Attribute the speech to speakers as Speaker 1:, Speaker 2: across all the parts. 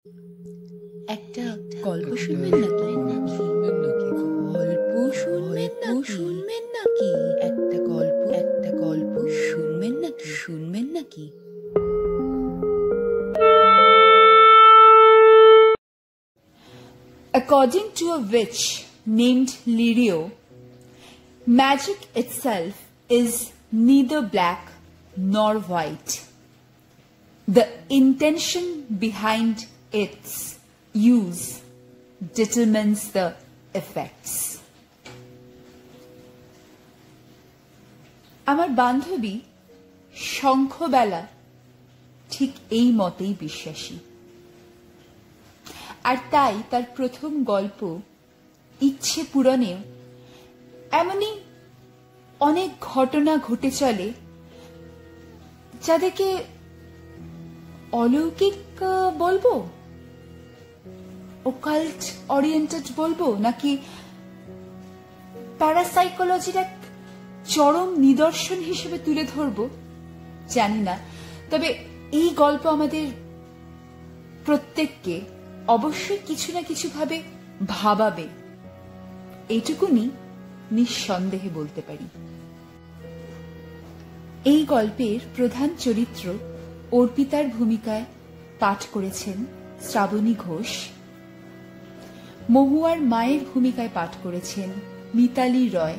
Speaker 1: একটা গল্প শুনবেন নাকি? গল্প শুনবেন নাকি? একটা গল্প শুনবেন নাকি?
Speaker 2: According to a witch named Lirio, magic itself is neither black nor white. The intention behind its use determines the effects. আমার বান্ধবী শঙ্খবেলা ঠিক এই মতেই বিশ্বাসী, আর তাই তার প্রথম গল্প ইচ্ছে পূরণে এমনই অনেক ঘটনা ঘটে চলে যাদেরকে অলৌকিক বলবো, ওকাল্ট ওরিয়েন্টেড বলবো, নাকি প্যারাসাইকোলজির এক চরম নিদর্শন হিসেবে তুলে ধরবো জানি না। তবে এই গল্প আমাদের প্রত্যেককে অবশ্যই কিছু না কিছু ভাবে ভাবাবে, এইটুকুনি নিঃসন্দেহে বলতে পারি। এই গল্পের প্রধান চরিত্র অর্পিতার ভূমিকায় পাঠ করেছেন শ্রাবণী ঘোষ, মহুয়ার মায়ের ভূমিকায় পাঠ করেছেন মিতালি রয়,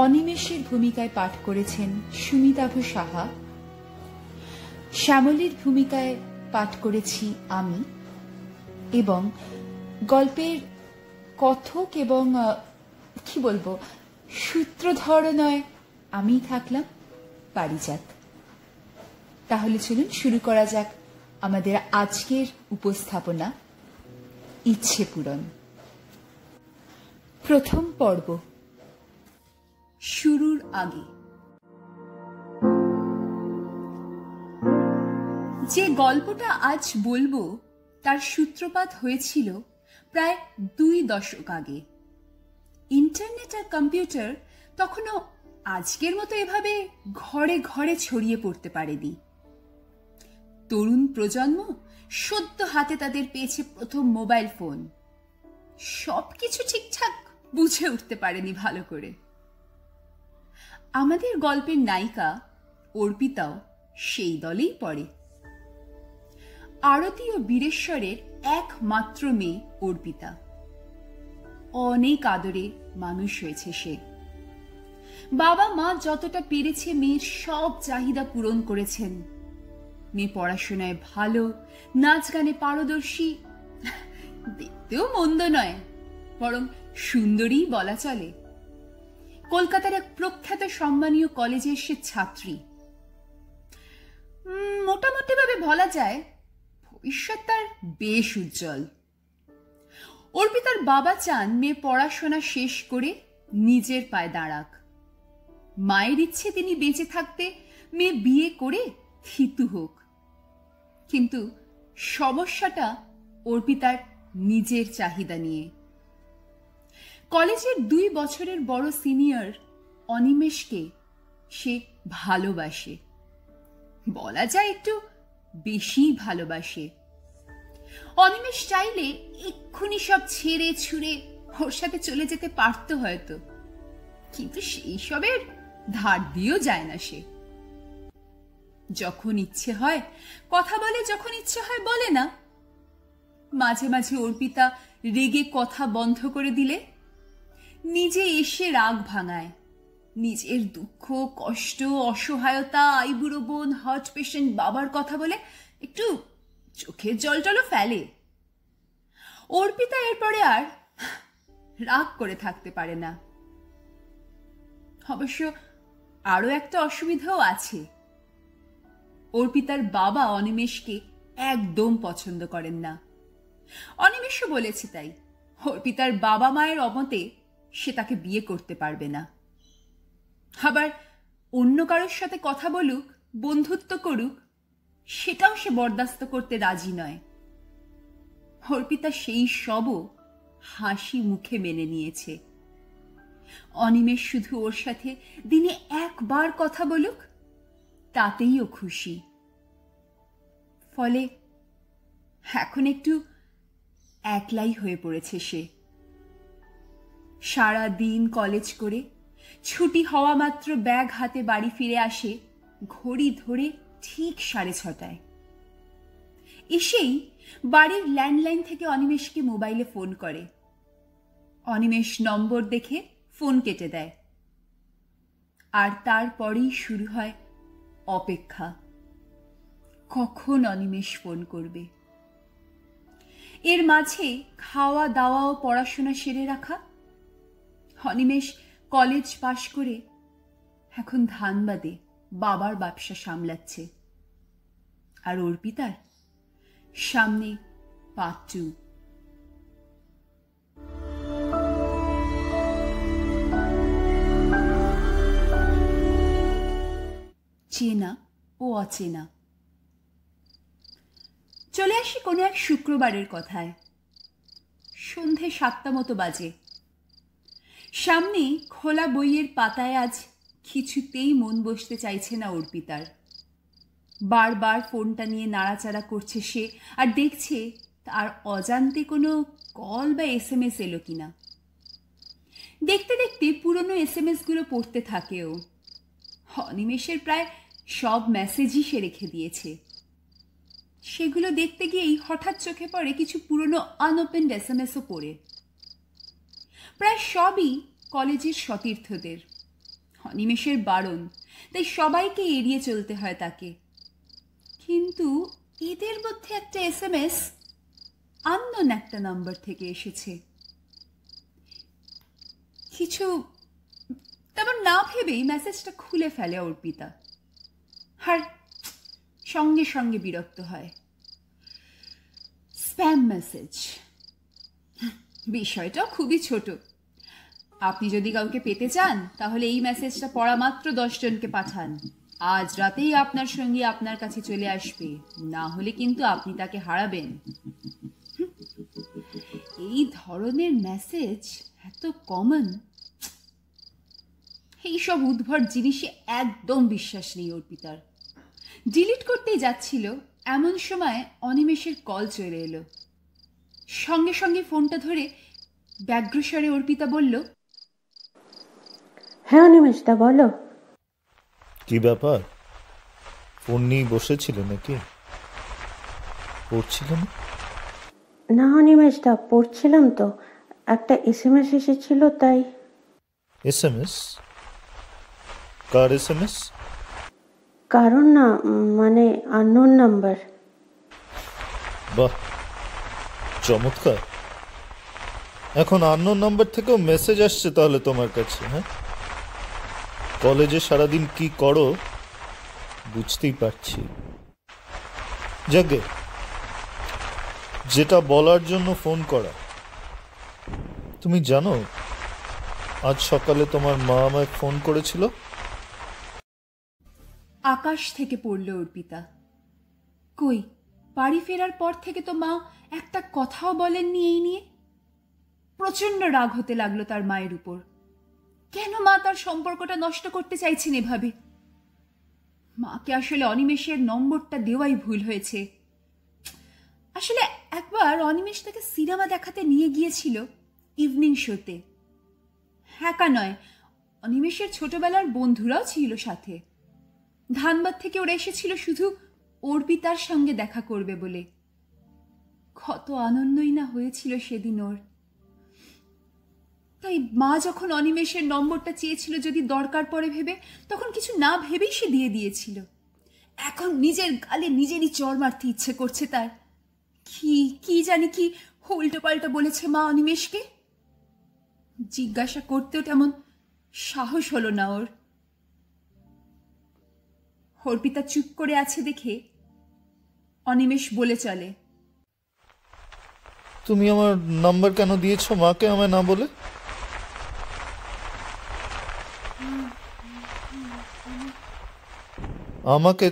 Speaker 2: অনিমেষের ভূমিকায় পাঠ করেছেন সুমিতাভ সাহা, শ্যামলীর ভূমিকায় পাঠ করেছি আমি, এবং গল্পের কথক এবং কি বলবো সূত্রধর নয় আমি থাকলাম পারিজাত। তাহলে চলুন শুরু করা যাক আমাদের আজকের উপস্থাপনা, ইচ্ছে পূরণ। প্রথম পর্ব, শুরুর আগে। যে গল্পটা আজ বলবো তার সূত্রপাত হয়েছিল প্রায় 2 দশক আগে। ইন্টারনেট আর কম্পিউটার তখনও আজকের মতো এভাবে ঘরে ঘরে ছড়িয়ে পড়তে পারেনি। তরুণ প্রজন্ম সদ্য হাতে তাদের পেয়েছে প্রথম মোবাইল ফোন, সবকিছু ঠিকঠাক বুঝে উঠতে পারেনি ভালো করে। আমাদের গল্পের নায়িকা অর্পিতাও সেই দলেই পড়ে। আরতি ও বীরেশ্বরের একমাত্র মেয়ে অর্পিতা, অনেক আদরে মানুষ হয়েছে সে। বাবা মা যতটা পেরেছে মেয়ের সব চাহিদা পূরণ করেছেন। মেয়ে পড়াশোনায় ভালো, নাচ গানে পারদর্শী, দেখতেও মন্দ নয়, বরং সুন্দরী বলা চলে। কলকাতার এক প্রখ্যাত সম্মানীয় কলেজের সে ছাত্রী। মোটামুটি ভাবে বলা যায় ভবিষ্যৎ তার বেশ উজ্জ্বল। অর্পিতার বাবা চান মেয়ে পড়াশোনা শেষ করে নিজের পায়ে দাঁড়াক। মায়ের ইচ্ছে তিনি বেঁচে থাকতে মেয়ে বিয়ে করে থিতু হোক। কিন্তু সমস্যাটা অর্পিতার নিজের চাহিদা নিয়ে। কলেজের 2 বছরের বড় সিনিয়র অনিমেষকে সে ভালোবাসে, বলা যায় একটু বেশি ভালোবাসে। অনিমেষ চাইলে এক্ষুনি সব ছেড়ে ছুড়ে ওর সাথে চলে যেতে পারত হয়তো, কিন্তু সেই সবের ধার দিয়েও যায় না সে। যখন ইচ্ছে হয় কথা বলে, যখন ইচ্ছে হয় বলে না। মাঝে মাঝে অর্পিতা রেগে কথা বন্ধ করে দিলে নিজে এসে রাগ ভাঙায়, নিজের দুঃখ কষ্ট অসহায়তা, আইবুড়ো বোন, হার্ট পেশেন্ট বাবার কথা বলে একটু চোখের জলটলও ফেলে। অর্পিতা এরপরে আর রাগ করে থাকতে পারে না। অবশ্য আরো একটা অসুবিধাও আছে। অর্পিতার বাবা অনিমেষকে একদম পছন্দ করেন না। অনিমেষও বলেছে তাই। অর্পিতার বাবা মায়ের অমতে সে তাকে বিয়ে করতে পারবে না। আবার অন্য কারোর সাথে কথা বলুক, বন্ধুত্ব করুক, সেটাও সে বরদাস্ত করতে রাজি নয়। অর্পিতা সেই সবও হাসি মুখে মেনে নিয়েছে। অনিমেষ শুধু ওর সাথে দিনে একবার কথা বলুক, তাতেই ও খুশি। ফলে এখন একটু একলাই হয়ে পড়েছে সে। সারা দিন কলেজ করে ছুটি হওয়া মাত্র ব্যাগ হাতে বাড়ি ফিরে আসে ঘড়ি ধরে ঠিক 6:30টায়। এসেই বাড়ির ল্যান্ডলাইন থেকে অনিমেষকে মোবাইলে ফোন করে। অনিমেষ নম্বর দেখে ফোন কেটে দেয়। আর তারপরেই শুরু হয় অপেক্ষা। কখন অনিমেষ ফোন করবে। এর মাঝে খাওয়া দাওয়া ও পড়াশোনা সেরে রাখা। অনিমেষ কলেজ পাশ করে এখন ধানবাদে বাবার ব্যবসা সামলাচ্ছে। আর অর্পিতার সামনে পাঁচু। চেনা ও অচেনা। চলে আসি কোনো এক শুক্রবারের কথায়। সন্ধে 7টা মতো বাজে। সামনে খোলা বইয়ের পাতায় আজ কিছুতেই মন বসতে চাইছে না অর্পিতার। বারবার ফোনটা নিয়ে নাড়াচাড়া করছে সে, আর দেখছে তার অজান্তে কোনো কল বা SMS এলো কিনা। দেখতে দেখতে পুরনো SMS গুলো পড়তে থাকেও। অনিমেষের প্রায় সব মেসেজই সে রেখে দিয়েছে। সেগুলো দেখতে গিয়েই হঠাৎ চোখে পড়ে কিছু পুরনো আনওপেন্ড SMS-ও পড়ে। প্রায় সবই কলেজের সতীর্থদের। অনিমেষের বারণ, তাই সবাইকে এড়িয়ে চলতে হয় তাকে। কিন্তু এদের মধ্যে একটা SMS আননোন একটা নাম্বার থেকে এসেছে। কিছু তেমন না ভেবেই মেসেজটা খুলে ফেলে অর্পিতা, আর সঙ্গে সঙ্গে বিরক্ত হয়। Spam message. বিষয়টা খুবই ছোট। আপনি যদি কাউকে পেতে চান তাহলে এই মেসেজটা পড়া মাত্র 10 জনকে পাঠান। আজ রাতেই আপনার সঙ্গী আপনার কাছে চলে আসবে, না হলে কিন্তু আপনি তাকে হারাবেন। এই ধরনের মেসেজ এত কমন। এইসব উদ্ভট জিনিসে একদম বিশ্বাস নেই অর্পিতার। ডিলিট করতেই যাচ্ছিল, এমন সময় অনিমেষের কল চলে এলো। সঙ্গে সঙ্গে ফোনটা ধরে ব্যগ্রস্বরে অর্পিতা বলল,
Speaker 3: হ্যাঁ অনিমেষদা বলো।
Speaker 4: কি ব্যাপার, ফোন নিয়ে বসেছিলে নাকি? পড়ছিলে না?
Speaker 3: না অনিমেষদা, পড়ছিলাম তো, একটা SMS এসেছিল তাই।
Speaker 4: SMS? কার SMS?
Speaker 3: কারণ না, মানে আননোন নাম্বার।
Speaker 4: বাহ, চমৎকার। এখন আননোন নাম্বার থেকেও মেসেজ আসছে তাহলে তোমার কাছে? হ্যাঁ, কলেজে সারাদিন কি করো বুঝতেই পারছি। যাকে যেটা বলার জন্য ফোন করা, তুমি জানো আজ সকালে তোমার মা আমায় ফোন করেছিল।
Speaker 2: আকাশ থেকে পড়ল অর্পিতা। কই, বাড়ি ফেরার পর থেকে তো মা একটা কথাও বলেননি এই নিয়ে। প্রচন্ড রাগ হতে লাগলো তার মায়ের উপর। কেন মা তার সম্পর্কটা নষ্ট করতে চাইছেন এভাবে? মাকে আসলে অনিমেষের নম্বরটা দেওয়াই ভুল হয়েছে। আসলে একবার অনিমেষ তাকে সিনেমা দেখাতে নিয়ে গিয়েছিল ইভিনিং শোতে। একা নয়, অনিমেষের ছোটবেলার বন্ধুরাও ছিল সাথে। ধানবাদ থেকে ওরা এসেছিল শুধু অর্পিতার সঙ্গে দেখা করবে বলে। কত আনন্দই না হয়েছিল সেদিন ওর। তাই মা যখন অনিমেষের নম্বরটা চেয়েছিল যদি দরকার পড়ে ভেবে, তখন কিছু না ভেবেই সে দিয়ে দিয়েছিল। এখন নিজের গালে নিজেরই চড় মারতে ইচ্ছে করছে তার। কি জানি কি উল্টো পাল্টা বলেছে মা অনিমেষকে। জিজ্ঞাসা করতেও তেমন সাহস হলো না ওর। অর্পিতা চুপ করে আছে দেখে অনিমেষ বলে চলে,
Speaker 4: তুমি আমার নাম্বার কেন দিয়েছো মাকে আমায় না বলে? আমাকে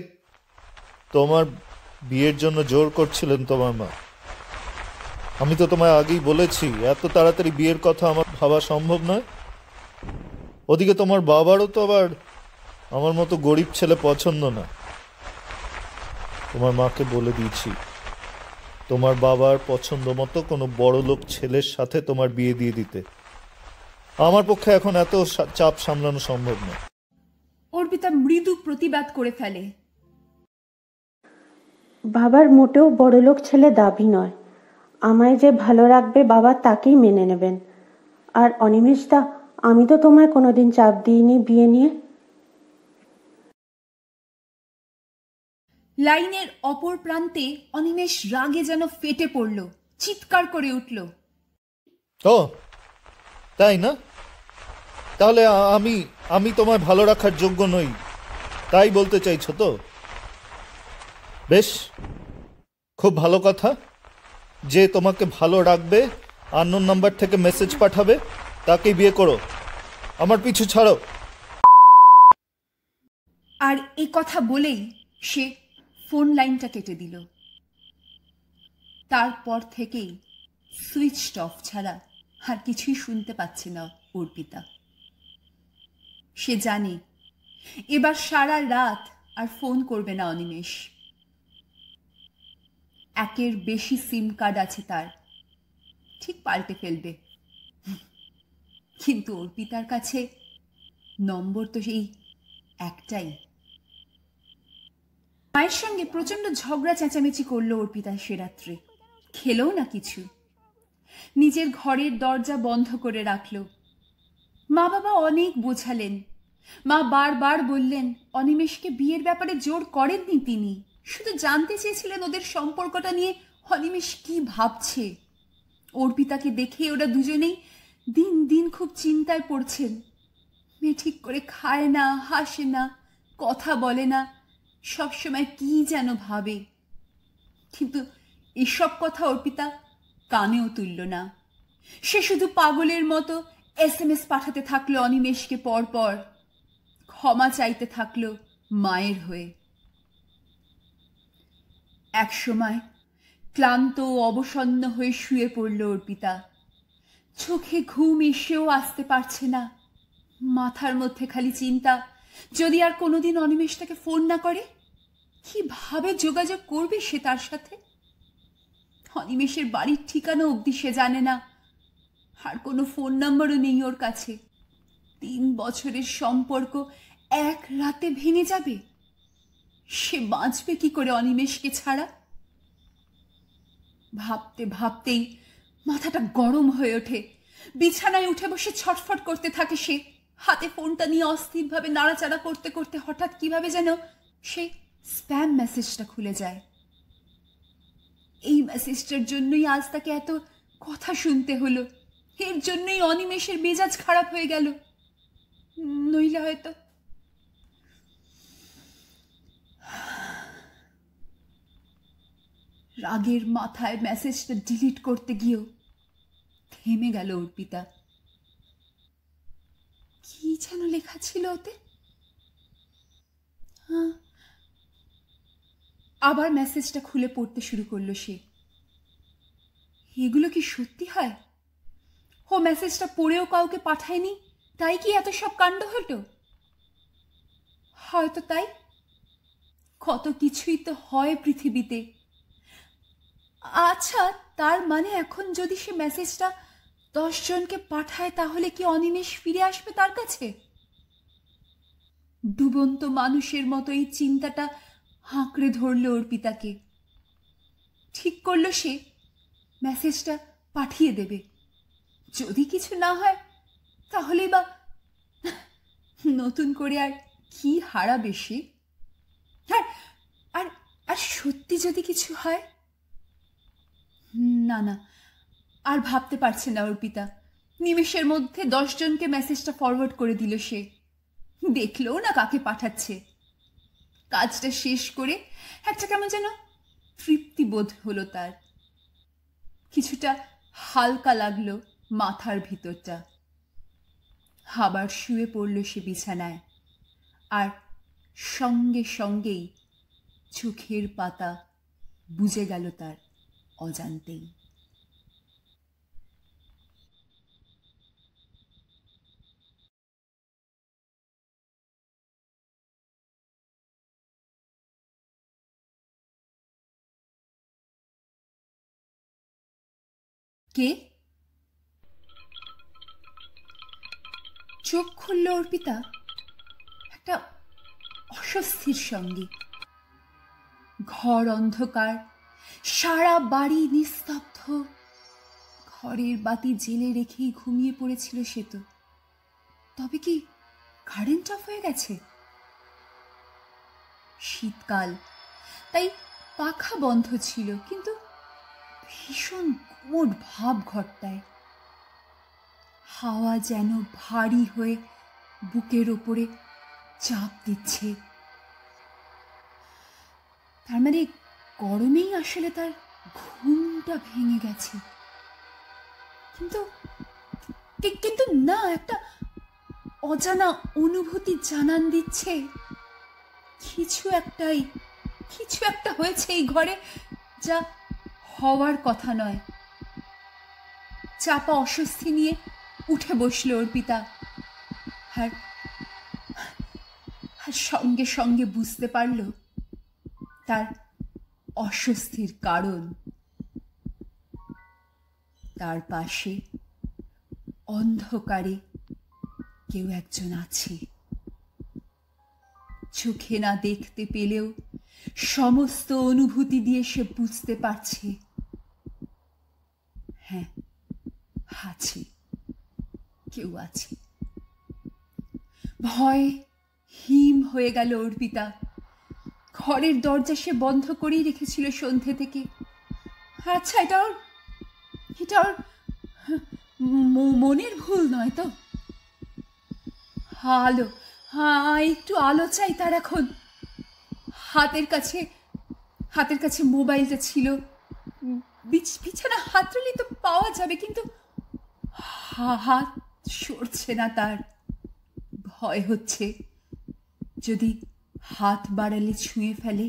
Speaker 4: তোমার বিয়ের জন্য জোর করছিলেন তোমার মা। আমি তো তোমায় আগেই বলেছি এত তাড়াতাড়ি বিয়ের কথা আমার ভাবা সম্ভব নয়। ওদিকে তোমার বাবারও তো আবার আমার মতো গরিব ছেলে পছন্দ না। তোমার মাকে বলে দিয়েছি তোমার বাবার পছন্দ মতো কোনো বড় লোক ছেলের সাথে তোমার বিয়ে দিয়ে দিতে। আমার পক্ষে এখন এত চাপ সামলানো সম্ভব না।
Speaker 2: অর্পিতা মৃদু প্রতিবাদ করে ফেলে।
Speaker 3: বাবার মোটেও বড়লোক ছেলে দাবি নয়। আমায় যে ভালো রাখবে বাবা তাকেই মেনে নেবেন। আর অনিমেষদা, আমি তো তোমায় কোনোদিন চাপ দিইনি বিয়ে নিয়ে।
Speaker 2: লাইনের অপর প্রান্তে অনিমেষ রাগে যেন ফেটে পড়ল, চিৎকার করে উঠল।
Speaker 4: ও তাই না? তাহলে আমি আমি তোমায় ভালো রাখার যোগ্য নই, তাই বলতে চাইছো তো? বেশ, খুব ভালো কথা। যে তোমাকে ভালো রাখবে, আননোন নাম্বার থেকে মেসেজ পাঠাবে, তাকেই বিয়ে করো। আমার পিছু ছাড়ো।
Speaker 2: আর এই কথা বলেই সে ফোন লাইনটা কেটে দিল। তারপর থেকেই সুইচ অফ ছাড়া আর কিছুই শুনতে পাচ্ছে না অর্পিতা। সে জানে এবার সারা রাত আর ফোন করবে না অনিমেষ। একের বেশি সিম কার্ড আছে তার, ঠিক পাল্টে ফেলবে। কিন্তু অর্পিতার কাছে নম্বর তো সেই একটাই। মায়ের সঙ্গে প্রচন্ড ঝগড়া চেঁচামেচি করলো অর্পিতা সে রাত্রে। খেলেও না কিছু, নিজের ঘরের দরজা বন্ধ করে রাখলো। মা বাবা অনেক বোঝালেন, মা বারবার বললেন অনিমেষকে বিয়ের ব্যাপারে জোর করেননি তিনি, শুধু জানতে চেয়েছিলেন ওদের সম্পর্কটা নিয়ে অনিমেষ কি ভাবছে। অর্পিতাকে দেখে ওরা দুজনেই দিন দিন খুব চিন্তায় পড়ছেন। মেয়ে ঠিক করে খায় না, হাসে না, কথা বলে না, সবসময় কি যেন ভাবে। কিন্তু এসব কথা অর্পিতা কানেও তুলল না। সে শুধু পাগলের মতো SMS পাঠাতে থাকলো অনিমেষকে পরপর, ক্ষমা চাইতে থাকলো মায়ের হয়ে। এক সময় ক্লান্ত ও অবসন্ন হয়ে শুয়ে পড়ল অর্পিতা। চোখে ঘুম এসেও আসতে পারছে না। মাথার মধ্যে খালি চিন্তা, যদি আর কোনোদিন অনিমেষটাকে ফোন না করে, কিভাবে যোগাযোগ করবে সে তার সাথে? অনিমেষের বাড়ির ঠিকানা অবধি সে জানে না, আর কোনো ফোন নাম্বারও নেই ওর কাছে। 3 বছরের সম্পর্ক এক রাতে ভেঙে যাবে। সে বাঁচবে কি করে অনিমেষকে ছাড়া? ভাবতে ভাবতেই মাথাটা গরম হয়ে ওঠে। বিছানায় উঠে বসে ছটফট করতে থাকে সে। হাতে ফোনটা নিয়ে অস্থিরভাবে নাড়াচাড়া করতে করতে হঠাৎ কিভাবে যেন সে স্প্যাম মেসেজটা খুলে যায়। এই মেসেজটার জন্যই আজ তাকে এত কথা শুনতে হলো। এর জন্যই অনিমেষের মেজাজ খারাপ হয়ে গেল। নইলে হয়তো রাগের মাথায় মেসেজটা ডিলিট করতে গিয়েও থেমে গেল অর্পিতা। কি যেন লেখা ছিল ওতে? আবার মেসেজটা খুলে পড়তে শুরু করলো সে। এগুলো কি সত্যি হয়? ও মেসেজটা পড়েও কাউকে পাঠায়নি, তাই কি এত সব কাণ্ড হলো? হয়তো তাই। কত কিছুই তো হয় পৃথিবীতে। আচ্ছা, তার মানে এখন যদি সে মেসেজটা 10 জনকে পাঠায়, তাহলে কি অনিমেষ ফিরে আসবে তার কাছে? ডুবন্ত মানুষের মতো এই চিন্তাটা হাঁকড়ে ধরল অর্পিতাকে। ঠিক করলো সে মেসেজটা পাঠিয়ে দেবে। যদি কিছু না হয় তাহলেই বা নতুন করে আর কি হারাবে সে? আর আর আর সত্যি যদি কিছু হয়? না না, আর ভাবতে পারছে না অর্পিতা। নিমেষের মধ্যে 10 জনকে মেসেজটা ফরওয়ার্ড করে দিল সে। দেখলো না কাকে পাঠাচ্ছে। কাজটা শেষ করে একটা কেমন যেন তৃপ্তি বোধ হলো তার। কিছুটা হালকা লাগলো মাথার ভিতরটা। আবার শুয়ে পড়ল সে বিছানায়। আর সঙ্গে সঙ্গেই চোখের পাতা বুজে গেল তার অজান্তেই। কে? চোখ খুলল অর্পিতা একটা অস্বস্তির সঙ্গে। ঘর অন্ধকার, সারা বাড়ি নিস্তব্ধ। ঘরের বাতি জেলে রেখেই ঘুমিয়ে পড়েছিল সে। তো তবে কি কারেন্ট অফ হয়ে গেছে? শীতকাল, তাই পাখা বন্ধ ছিল, কিন্তু ভীষণ গুমোট ভাব ঘরটায়। হাওয়া যেন ভারী হয়ে বুকের ওপরে চাপ দিচ্ছে। তার মানে গরমেই আসলে তার ঘুমটা ভেঙে গেছে। কিন্তু কিন্তু না, একটা অজানা অনুভূতি জানান দিচ্ছে কিছু একটা হয়েছে এই ঘরে, যা হওয়ার কথা নয়। চাপা অস্বস্তি নিয়ে উঠে বসল অর্পিতা, আর সঙ্গে সঙ্গে বুঝতে পারল তার অস্বস্তির কারণ। তার পাশে অন্ধকারে কেউ একজন আছে। চোখে না দেখতে পেলেও সমস্ত অনুভূতি দিয়ে সে বুঝতে পারছে, হ্যাঁ, আছে, কেউ আছে। ভয়ে হিম হয়ে গেল অর্পিতা। ঘরের দরজা সে বন্ধ করেই রেখেছিল সন্ধে থেকে। আচ্ছা, এটা ওর মনের ভুল নয় তো? আলো, একটু আলো চাই তার এখন। হাতের কাছে মোবাইলটা ছিল, বিছানা হাতড়ালেই তো পাওয়া যাবে, কিন্তু হাত সরছে না তার। ভয় হচ্ছে যদি হাত বাড়ালে ছুঁয়ে ফেলে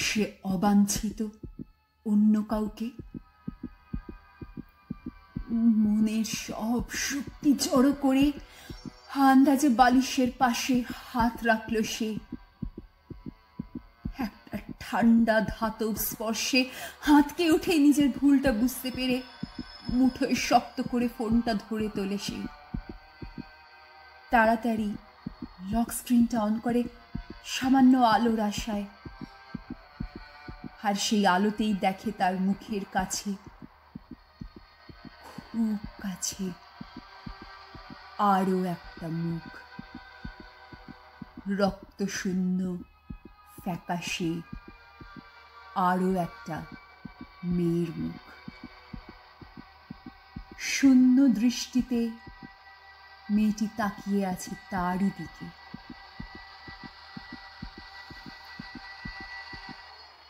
Speaker 2: সে অবাঞ্ছিত অন্য কাউকে। মনের সব শক্তি জড়ো করে আন্দাজে বালিশের পাশে হাত রাখল সে। একটা ঠান্ডা ধাতব স্পর্শে হাতকে উঠে নিজের ভুলটা বুঝতে পেরে মুঠোয় শক্ত করে ফোনটা ধরে তোলে সে। তাড়াতাড়ি লক স্ক্রিনটা অন করে সামান্য আলোর আশায়, আর সেই আলোতেই দেখে তার মুখের কাছে, খুব কাছে, আরো একটা মুখ। রক্তশূন্য, ফ্যাকাশে, আরো একটা মেয়ের মুখ। শূন্য দৃষ্টিতে মেয়েটি তাকিয়ে আছে তারই দিকে।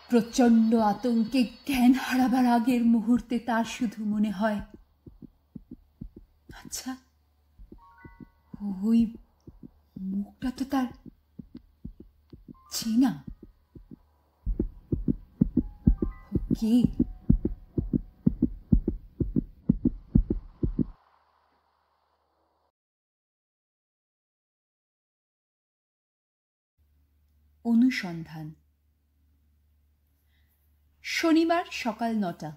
Speaker 2: প্রচন্ড আতঙ্কে জ্ঞান হারাবার আগের মুহূর্তে তার শুধু মনে হয়, আচ্ছা, ওই মুখটা তো তার চেনা। কে? অনুসন্ধান। শনিবার সকাল 9টা।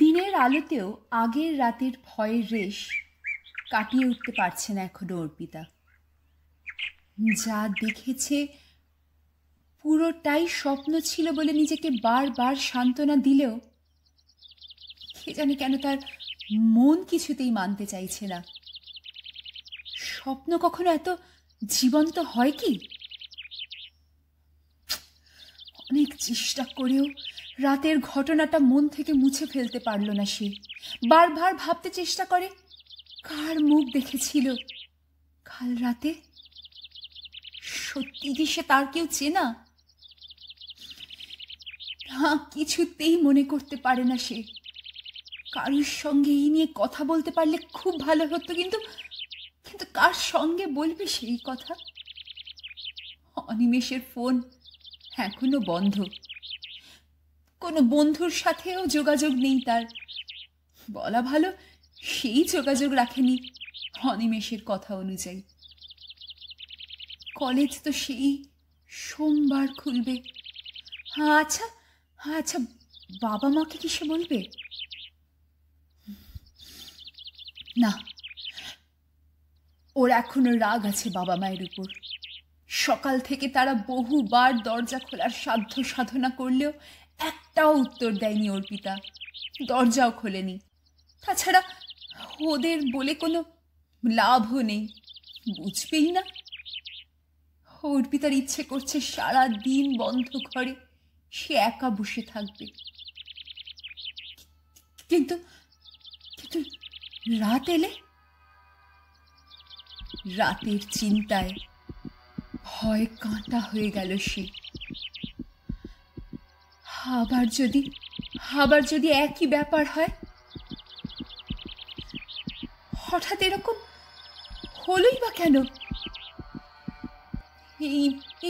Speaker 2: দিনের আলোতেও আগের রাতের ভয়ের রেশ কাটিয়ে উঠতে পারছে না এখনো অর্পিতা। যা দেখেছে পুরোটাই স্বপ্ন ছিল বলে নিজেকে বারবার সান্ত্বনা দিলেও কে জানে কেন তার মন কিছুতেই মানতে চাইছে না। স্বপ্ন কখনো এত জীবন্ত হয় কি? অনেক চেষ্টা করেও রাতের ঘটনাটা মন থেকে মুছে ফেলতে পারল না সে। বারবার ভাবতে চেষ্টা করে, কার মুখ দেখেছিল কাল রাতে? সত্যি কি সে তার কেউ চেনা? না, কিছুতেই মনে করতে পারে না সে। কারোর সঙ্গে এই নিয়ে কথা বলতে পারলে খুব ভালো হতো, কিন্তু কার সঙ্গে বলবে সেই কথা? অনিমেষের ফোন এখনো বন্ধ। কোনো বন্ধুর সাথেও যোগাযোগ নেই তার। বলা ভালো, সেই যোগাযোগ রাখেনি অনিমেষের কথা অনুযায়ী। কলেজ তো সেই সোমবার খুলবে। আচ্ছা, বাবা মাকে কি সে বলবে? না, ওর এখনো রাগ আছে বাবা মায়ের উপর। সকাল থেকে তারা বহুবার দরজা খোলার সাধ্য সাধনা করলেও একটাও উত্তর দেয়নি অর্পিতা, দরজাও খোলেনি। তাছাড়া ওদের বলে কোনো লাভও নেই, বুঝবেই না। অর্পিতার ইচ্ছে করছে সারা দিন বন্ধ ঘরে সে একা বসে থাকবে, কিন্তু কিন্তু রাত এলে রাতের চিন্তায় ভয় কাঁটা হয়ে গেল সে। আবার যদি একই ব্যাপার হয়। হঠাৎ এরকম হলোই বা কেন?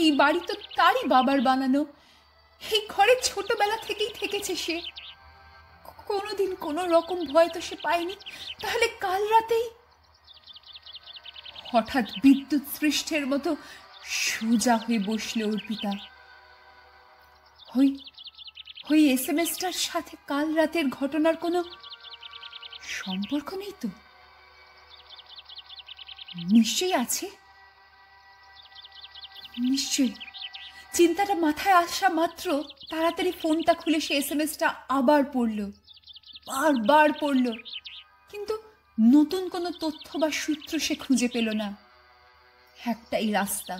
Speaker 2: এই বাড়ি তো তারই বাবার বানানো, এই ঘরে ছোটবেলা থেকেই থেকেছে সে। কোনোদিন কোনো রকম ভয় তো সে পায়নি, তাহলে কাল রাতেই হঠাৎ বিদ্যুৎ স্পৃষ্টের মতো সোজা হয়ে বসল অর্পিতা। ওই এসএমএসটার সাথে কাল রাতের ঘটনার কোনো সম্পর্ক নেই তো? নিশ্চয়ই আছে, নিশ্চয়ই। চিন্তাটা মাথায় আসা মাত্র তাড়াতাড়ি ফোনটা খুলে সে এসএমএসটা আবার পড়ল, বারবার পড়ল, কিন্তু নতুন কোনো তথ্য বা সূত্র সে খুঁজে পেল না। একটাই রাস্তা,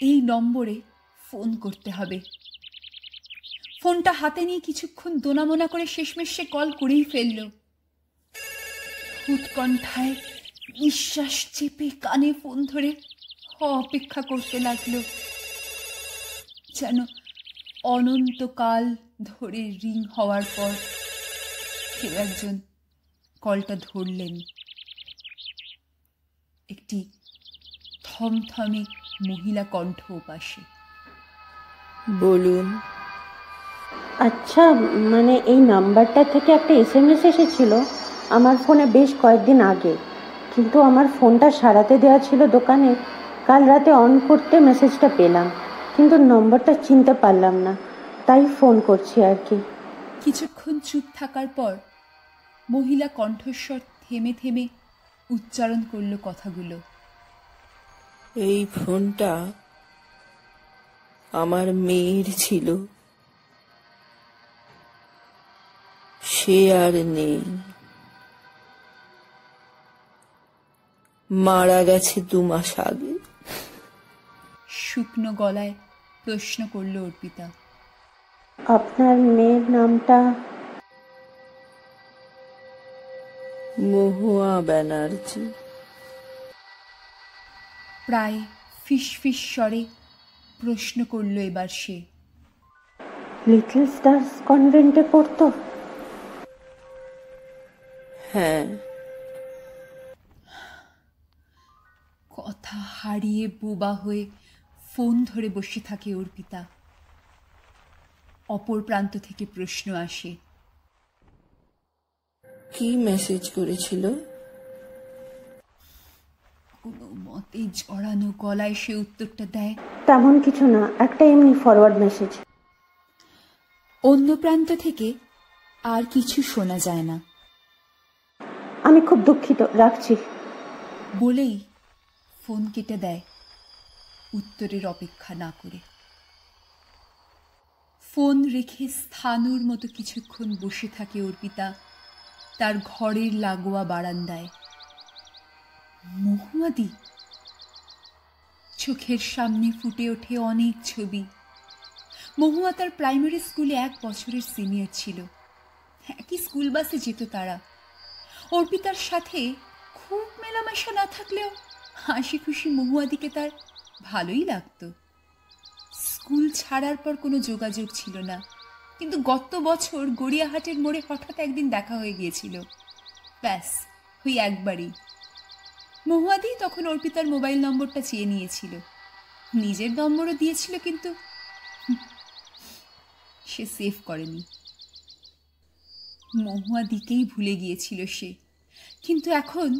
Speaker 2: এই নম্বরে ফোন করতে হবে। ফোনটা হাতে নিয়ে কিছুক্ষণ দোনামোনা করে শেষমেশ সে কল করেই ফেলল। উৎকণ্ঠায় নিঃশ্বাস চেপে কানে ফোন ধরে অপেক্ষা করতে লাগলো, যেন অনন্তকাল ধরে রিং হওয়ার পর কেউ একজন কলটা ধরলেন। একটি থমথমে মহিলা কণ্ঠ ওপাশে।
Speaker 5: বলুন।
Speaker 3: আচ্ছা, মানে এই নাম্বারটা থেকে একটা এসএমএস এসেছিল আমার ফোনে বেশ কয়েকদিন আগে, কিন্তু আমার ফোনটা সারাতে দেওয়া ছিল দোকানে। কাল রাতে অন করতে মেসেজটা পেলাম, কিন্তু নম্বরটা চিনতে পারলাম না, তাই ফোন করছি আর কি।
Speaker 2: কিছুক্ষণ চুপ থাকার পর মহিলা কণ্ঠস্বর থেমে থেমে উচ্চারণ করল কথাগুলো।
Speaker 5: এই ফোনটা আমার মেয়ের ছিল, সে আর নেই, মারা গেছে 2 মাস আগে।
Speaker 2: শুকনো গলায় প্রশ্ন করল অর্পিতা।
Speaker 3: আপনার মেয়ের নামটা?
Speaker 5: মহুয়া ব্যানার্জি।
Speaker 2: প্রায় ফিসফিস স্বরে প্রশ্ন করল এবার সে।
Speaker 3: লিটল স্টার্স কনভেন্টে পড়তো?
Speaker 5: হ্যাঁ।
Speaker 2: কথা হারিয়ে বোবা হয়ে ফোন ধরে বসে থাকে অর্পিতা। অপর প্রান্ত থেকে প্রশ্ন আসে।
Speaker 5: কি মেসেজ করেছিল?
Speaker 2: কোনো মতে জড়ানো গলায় সে উত্তরটা দেয়,
Speaker 3: তেমন কিছু না, একটা এমনি ফরওয়ার্ড মেসেজ।
Speaker 2: অন্য প্রান্ত থেকে আর কিছু শোনা যায় না।
Speaker 3: আমি খুব দুঃখিত, রাখছি
Speaker 2: বলেই ফোন কেটে দেয় উত্তরের অপেক্ষা না করে। ফোন রেখে স্থানুর মতো কিছুক্ষণ বসে থাকে অর্পিতা তার ঘরের লাগোয়া বারান্দায়। মহুয়াদি। চোখের সামনে ফুটে ওঠে অনেক ছবি। মহুয়া তার প্রাইমারি স্কুলে 1 বছরের সিনিয়র ছিল। একই স্কুল বাসে যেত তারা। অর্পিতার সাথে খুব মেলামেশা না থাকলেও হাসি খুশি মহুয়াদিকে তার ভালোই লাগতো। স্কুল ছাড়ার পর কোনো যোগাযোগ ছিল না, কিন্তু গত বছর গড়িয়াহাটের মোড়ে হঠাৎ একদিন দেখা হয়ে গিয়েছিল। ব্যাস, ওই একবারই। মহুয়াদি তখন অর্পিতার মোবাইল নম্বরটা চেয়ে নিয়েছিল, নিজের নম্বরও দিয়েছিল, কিন্তু সে সেভ করেনি। মহুয়াদিকেই ভুলে গিয়েছিল সে, কিন্তু এখন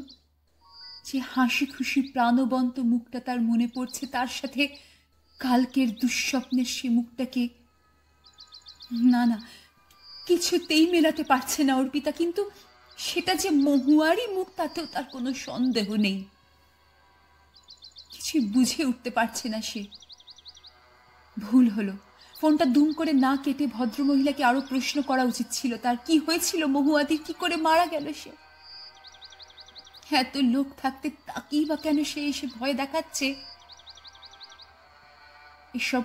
Speaker 2: যে হাসি খুশি প্রাণবন্ত মুখটা তার মনে পড়ছে, তার সাথে কালকের দুঃস্বপ্নের সে মুখটাকে না কিছুতেই মেলাতে পারছে না অর্পিতা। কিন্তু সেটা যে মহুয়ারই মুখ তাতেও তার কোনো সন্দেহ নেই। কিছুই বুঝে উঠতে পারছে না সে। ভুল হলো, ফোনটা দুম করে না কেটে ভদ্রমহিলাকে আরো প্রশ্ন করা উচিত ছিল। তার কি হয়েছিল মহুয়াদির, কি করে মারা গেল সে? এত লোক থাকতে তাকেই বা কেন সে এসে ভয় দেখাচ্ছে? সব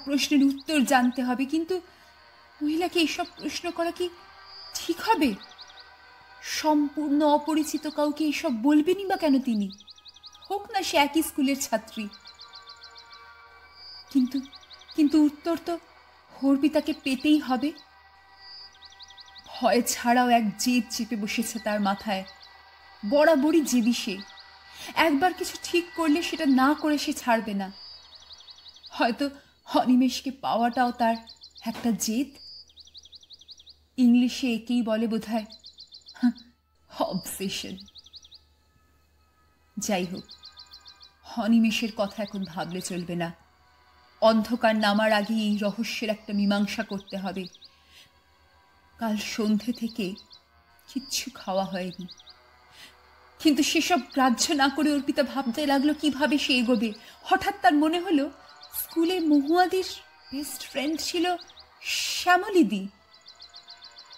Speaker 2: প্রশ্নের উত্তর জানতে হবে, কিন্তু মহিলাকে এইসব প্রশ্ন করা কি ঠিক হবে? সম্পূর্ণ অপরিচিত কাউকে এইসব বলবেনই বা কেন তিনি? হোক না সে একই স্কুলের ছাত্রী। কিন্তু উত্তর তো অর্পিতাকে পেতেই হবে। ভয় ছাড়াও এক জেদ চেপে বসেছে তার মাথায়। বরাবরই জেদি সে। একবার কিছু ঠিক করলে সেটা না করে সে ছাড়বে না। হয়তো অনিমেষকে পাওয়াটাও তার একটা জেদ। ইংলিশে একেই বলে বোধহয় অবসেশন। যাই হোক, অনিমেষের কথা এখন ভাবলে চলবে না। অন্ধকার নামার আগে এই রহস্যের একটা মীমাংসা করতে হবে। কাল সন্ধে থেকে কিচ্ছু খাওয়া হয়নি, কিন্তু সেসব গ্রাহ্য না করে অর্পিতা ভাবতে লাগলো কিভাবে সে এগোবে। হঠাৎ তার মনে হলো স্কুলে মহুয়াদির বেস্ট ফ্রেন্ড ছিল শ্যামলীদি।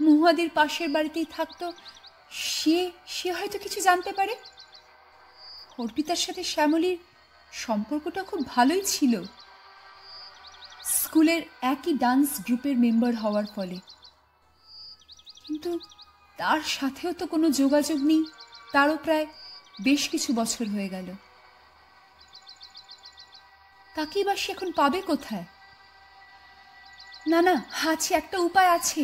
Speaker 2: মহুয়াদির পাশের বাড়িতেই থাকতো। সে হয়তো কিছু জানতে পারে। অর্পিতার সাথে শ্যামলীর সম্পর্কটা খুব ভালোই ছিল, স্কুলের একই ডান্স গ্রুপের মেম্বার হওয়ার ফলে। কিন্তু তার সাথেও তো কোনো যোগাযোগ নেই। তারও প্রায় বেশ কিছু বছর হয়ে গেল। তাকেই বা সে এখন পাবে কোথায়? না, আছে, একটা উপায় আছে।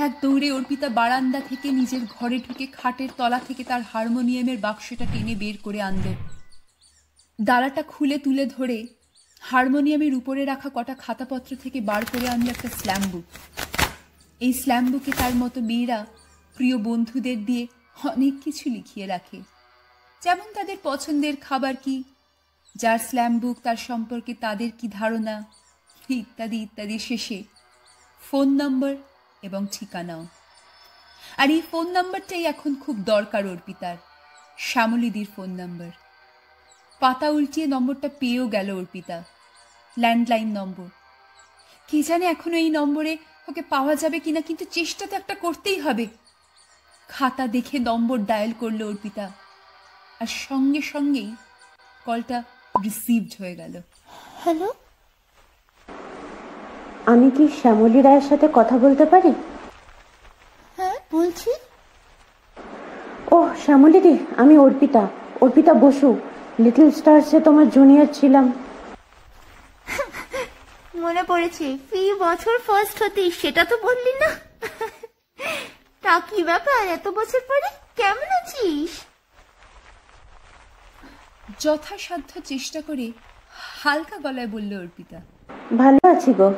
Speaker 2: এক দৌড়ে অর্পিতা বারান্দা থেকে নিজের ঘরে ঢুকে খাটের তলা থেকে তার হারমোনিয়ামের বাক্সটা টেনে বের করে আনল। ডালাটা খুলে তুলে ধরে হারমোনিয়ামের উপরে রাখা কটা খাতাপত্র থেকে বার করে আনলো একটা স্ল্যাম বুক। এই স্ল্যাম বুকে তার মতো মেয়েরা প্রিয় বন্ধুদের দিয়ে অনেক কিছু লিখিয়ে রাখে, যেমন তাদের পছন্দের খাবার কি, যার স্ল্যাম বুক তার সম্পর্কে তাদের কি ধারণা, ইত্যাদি ইত্যাদি। শেষে ফোন নম্বর এবং ঠিকানাও। আর এই ফোন নাম্বারটাই এখন খুব দরকার অর্পিতার, শ্যামলীদির ফোন নাম্বার। পাতা উল্টিয়ে নম্বরটা পেয়েও গেল অর্পিতা। ল্যান্ডলাইন নম্বর। কে জানে এখনো এই নম্বরে ওকে পাওয়া যাবে কিনা, কিন্তু চেষ্টা তো একটা করতেই হবে। খাতা দেখে নম্বর ডায়াল করলো অর্পিতা, আর সঙ্গে সঙ্গেই কলটা রিসিভড হয়ে গেল।
Speaker 3: হ্যালো, আমি কি শ্যামলী রায়ের সাথে কথা বলতে পারি?
Speaker 5: হ্যাঁ, বলছি।
Speaker 3: ও শ্যামলীদি, আমি অর্পিতা বসু, লিটল স্টার্সে তোমার জুনিয়র ছিলাম।
Speaker 6: মনে পড়েছে, ফি বছর ফার্স্ট হতিস, সেটা তো বললি না। তা কি ব্যাপার, এত বছর পরে কেমন আছিস?
Speaker 2: যথাসাধ্য চেষ্টা করে হালকা গলায় বলল অর্পিতা।
Speaker 3: ভালো আছি গো।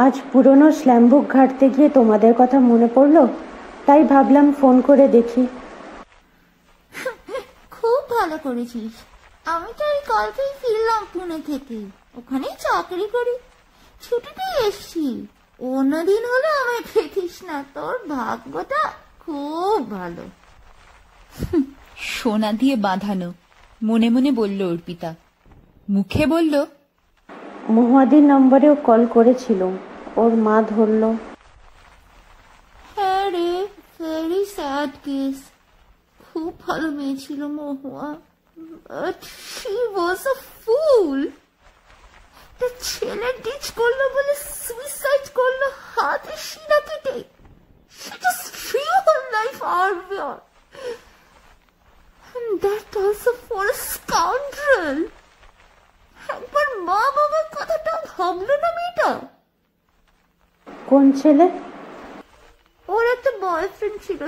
Speaker 3: আজ পুরনো স্ল্যামবুক ঘাটতে গিয়ে তোমাদের কথা মনে পড়লো, তাই ভাবলাম ফোন করে দেখি।
Speaker 6: খুব ভালো করেছিস। আমি তো এই কালকেই ফিরলাম পুনে থেকে, ওখানেই চাকরি করি। ছুটিতে এসছি, অন্যদিন হলে আমায় পেতিস না। তোর ভাগ্যটা খুব ভালো।
Speaker 2: সোনা দিয়ে বাঁধানো, মনে মনে বলল অর্পিতা। মুখে বলল,
Speaker 3: মহুয়াদির নম্বরেও কল করেছিল, ওর মা ধরলো।
Speaker 6: হ্যাঁ রে, ভেরি স্যাড কেস। খুব ভালো মেয়ে ছিল মহুয়া, বাট শি ওয়াজ আ ফুল। একটা ছেলে ডিচ করলো বলে সুইসাইড করলো হাতে শিরা কেটে। She just threw her life out. And that also for a scoundrel. একবার মা বাবার কথাটা ভাবলো না মেয়েটা?
Speaker 3: কোন ছেলে?
Speaker 6: ওর একটা বয়ফ্রেন্ড ছিল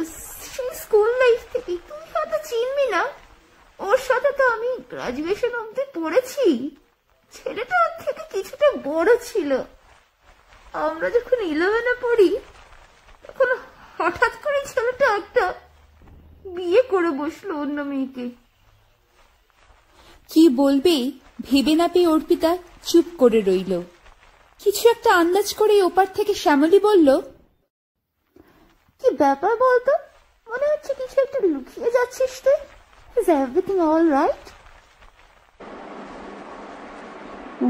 Speaker 6: সেই স্কুল লাইফ থেকে, তুই হয়তো চিনবি না। ওর সাথে তো আমি গ্রাজুয়েশন অবধি পড়েছি। ছেলেটা ওর থেকে কিছুটা বড় ছিল। আমরা যখন 11-এ পড়ি, তখন হঠাৎ করে ছেলেটা একটা বিয়ে করে বসলো অন্য মেয়েকে।
Speaker 2: কি বলবে ভেবে না পেয়ে অর্পিতা চুপ করে রইল। কিছু একটা আন্দাজ করে ওপার থেকে শ্যামলী বলল,
Speaker 6: কি ব্যাপার বলতো? মনে হচ্ছে কিছু একটা লুকিয়ে যাচ্ছিস তুই। Is everything all right?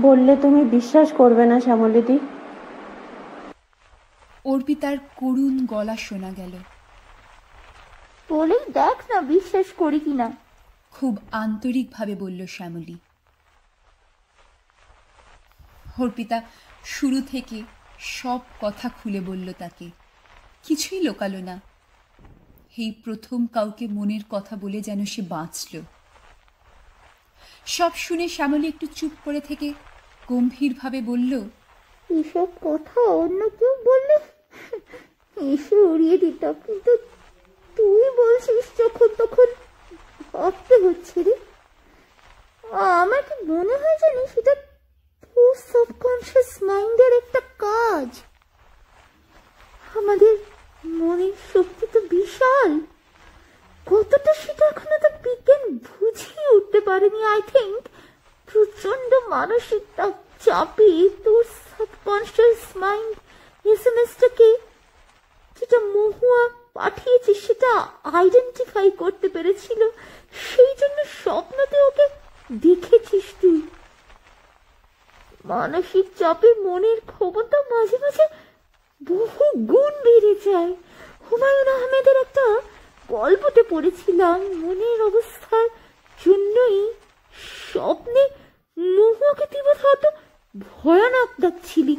Speaker 3: বললে তুমি বিশ্বাস করবে না শ্যামলীদি।
Speaker 2: অর্পিতার করুণ গলা শোনা গেল।
Speaker 6: বলেই দেখ না বিশ্বাস করি কিনা।
Speaker 2: খুব আন্তরিকভাবে বলল শ্যামলী। অর্পিতা শুরু থেকে সব কথা খুলে বলল তাকে, কিছুই লোকালো না। এই প্রথম কাউকে মনের কথা বলে যেন সে বাঁচল। সব শুনে শ্যামলী একটু চুপ করে থেকে গম্ভীরভাবে বলল,
Speaker 6: এসব কথা অন্য কেউ বললে এসে উড়িয়ে দিতাম, কিন্তু তুই বলছিস যখন তখন ভাবতে হচ্ছে রে। আমার কি মনে হয় জানি সেটা তোর সাবকনশিয়াস মাইন্ডের একটা কাজ। আমাদের মনের শক্তি তো বিশাল, কতটা সেটা এখনো তো বিজ্ঞান বুঝিয়ে উঠতে পারেনি। আই থিঙ্ক প্রচন্ড মানসিক চাপে তোর সাবকনশিয়াস মাইন্ড এসএমএসটাকে যেটা মহুয়া পাঠিয়েছে সেটা আইডেন্টিফাই করতে পেরেছিল, সেই জন্য স্বপ্নতে ওকে দেখেছিস তুই। মানসিক চাপে মনের ক্ষমতা মাঝে মাঝে বহু গুণ বেড়ে যায়। হুমায়ুন আহমেদের একটা গল্পতে পড়েছিলাম, মনের অবস্থার জন্যই স্বপ্নে মহুয়াকে তুই হয়তো ভয়ানক ডাকছিলি।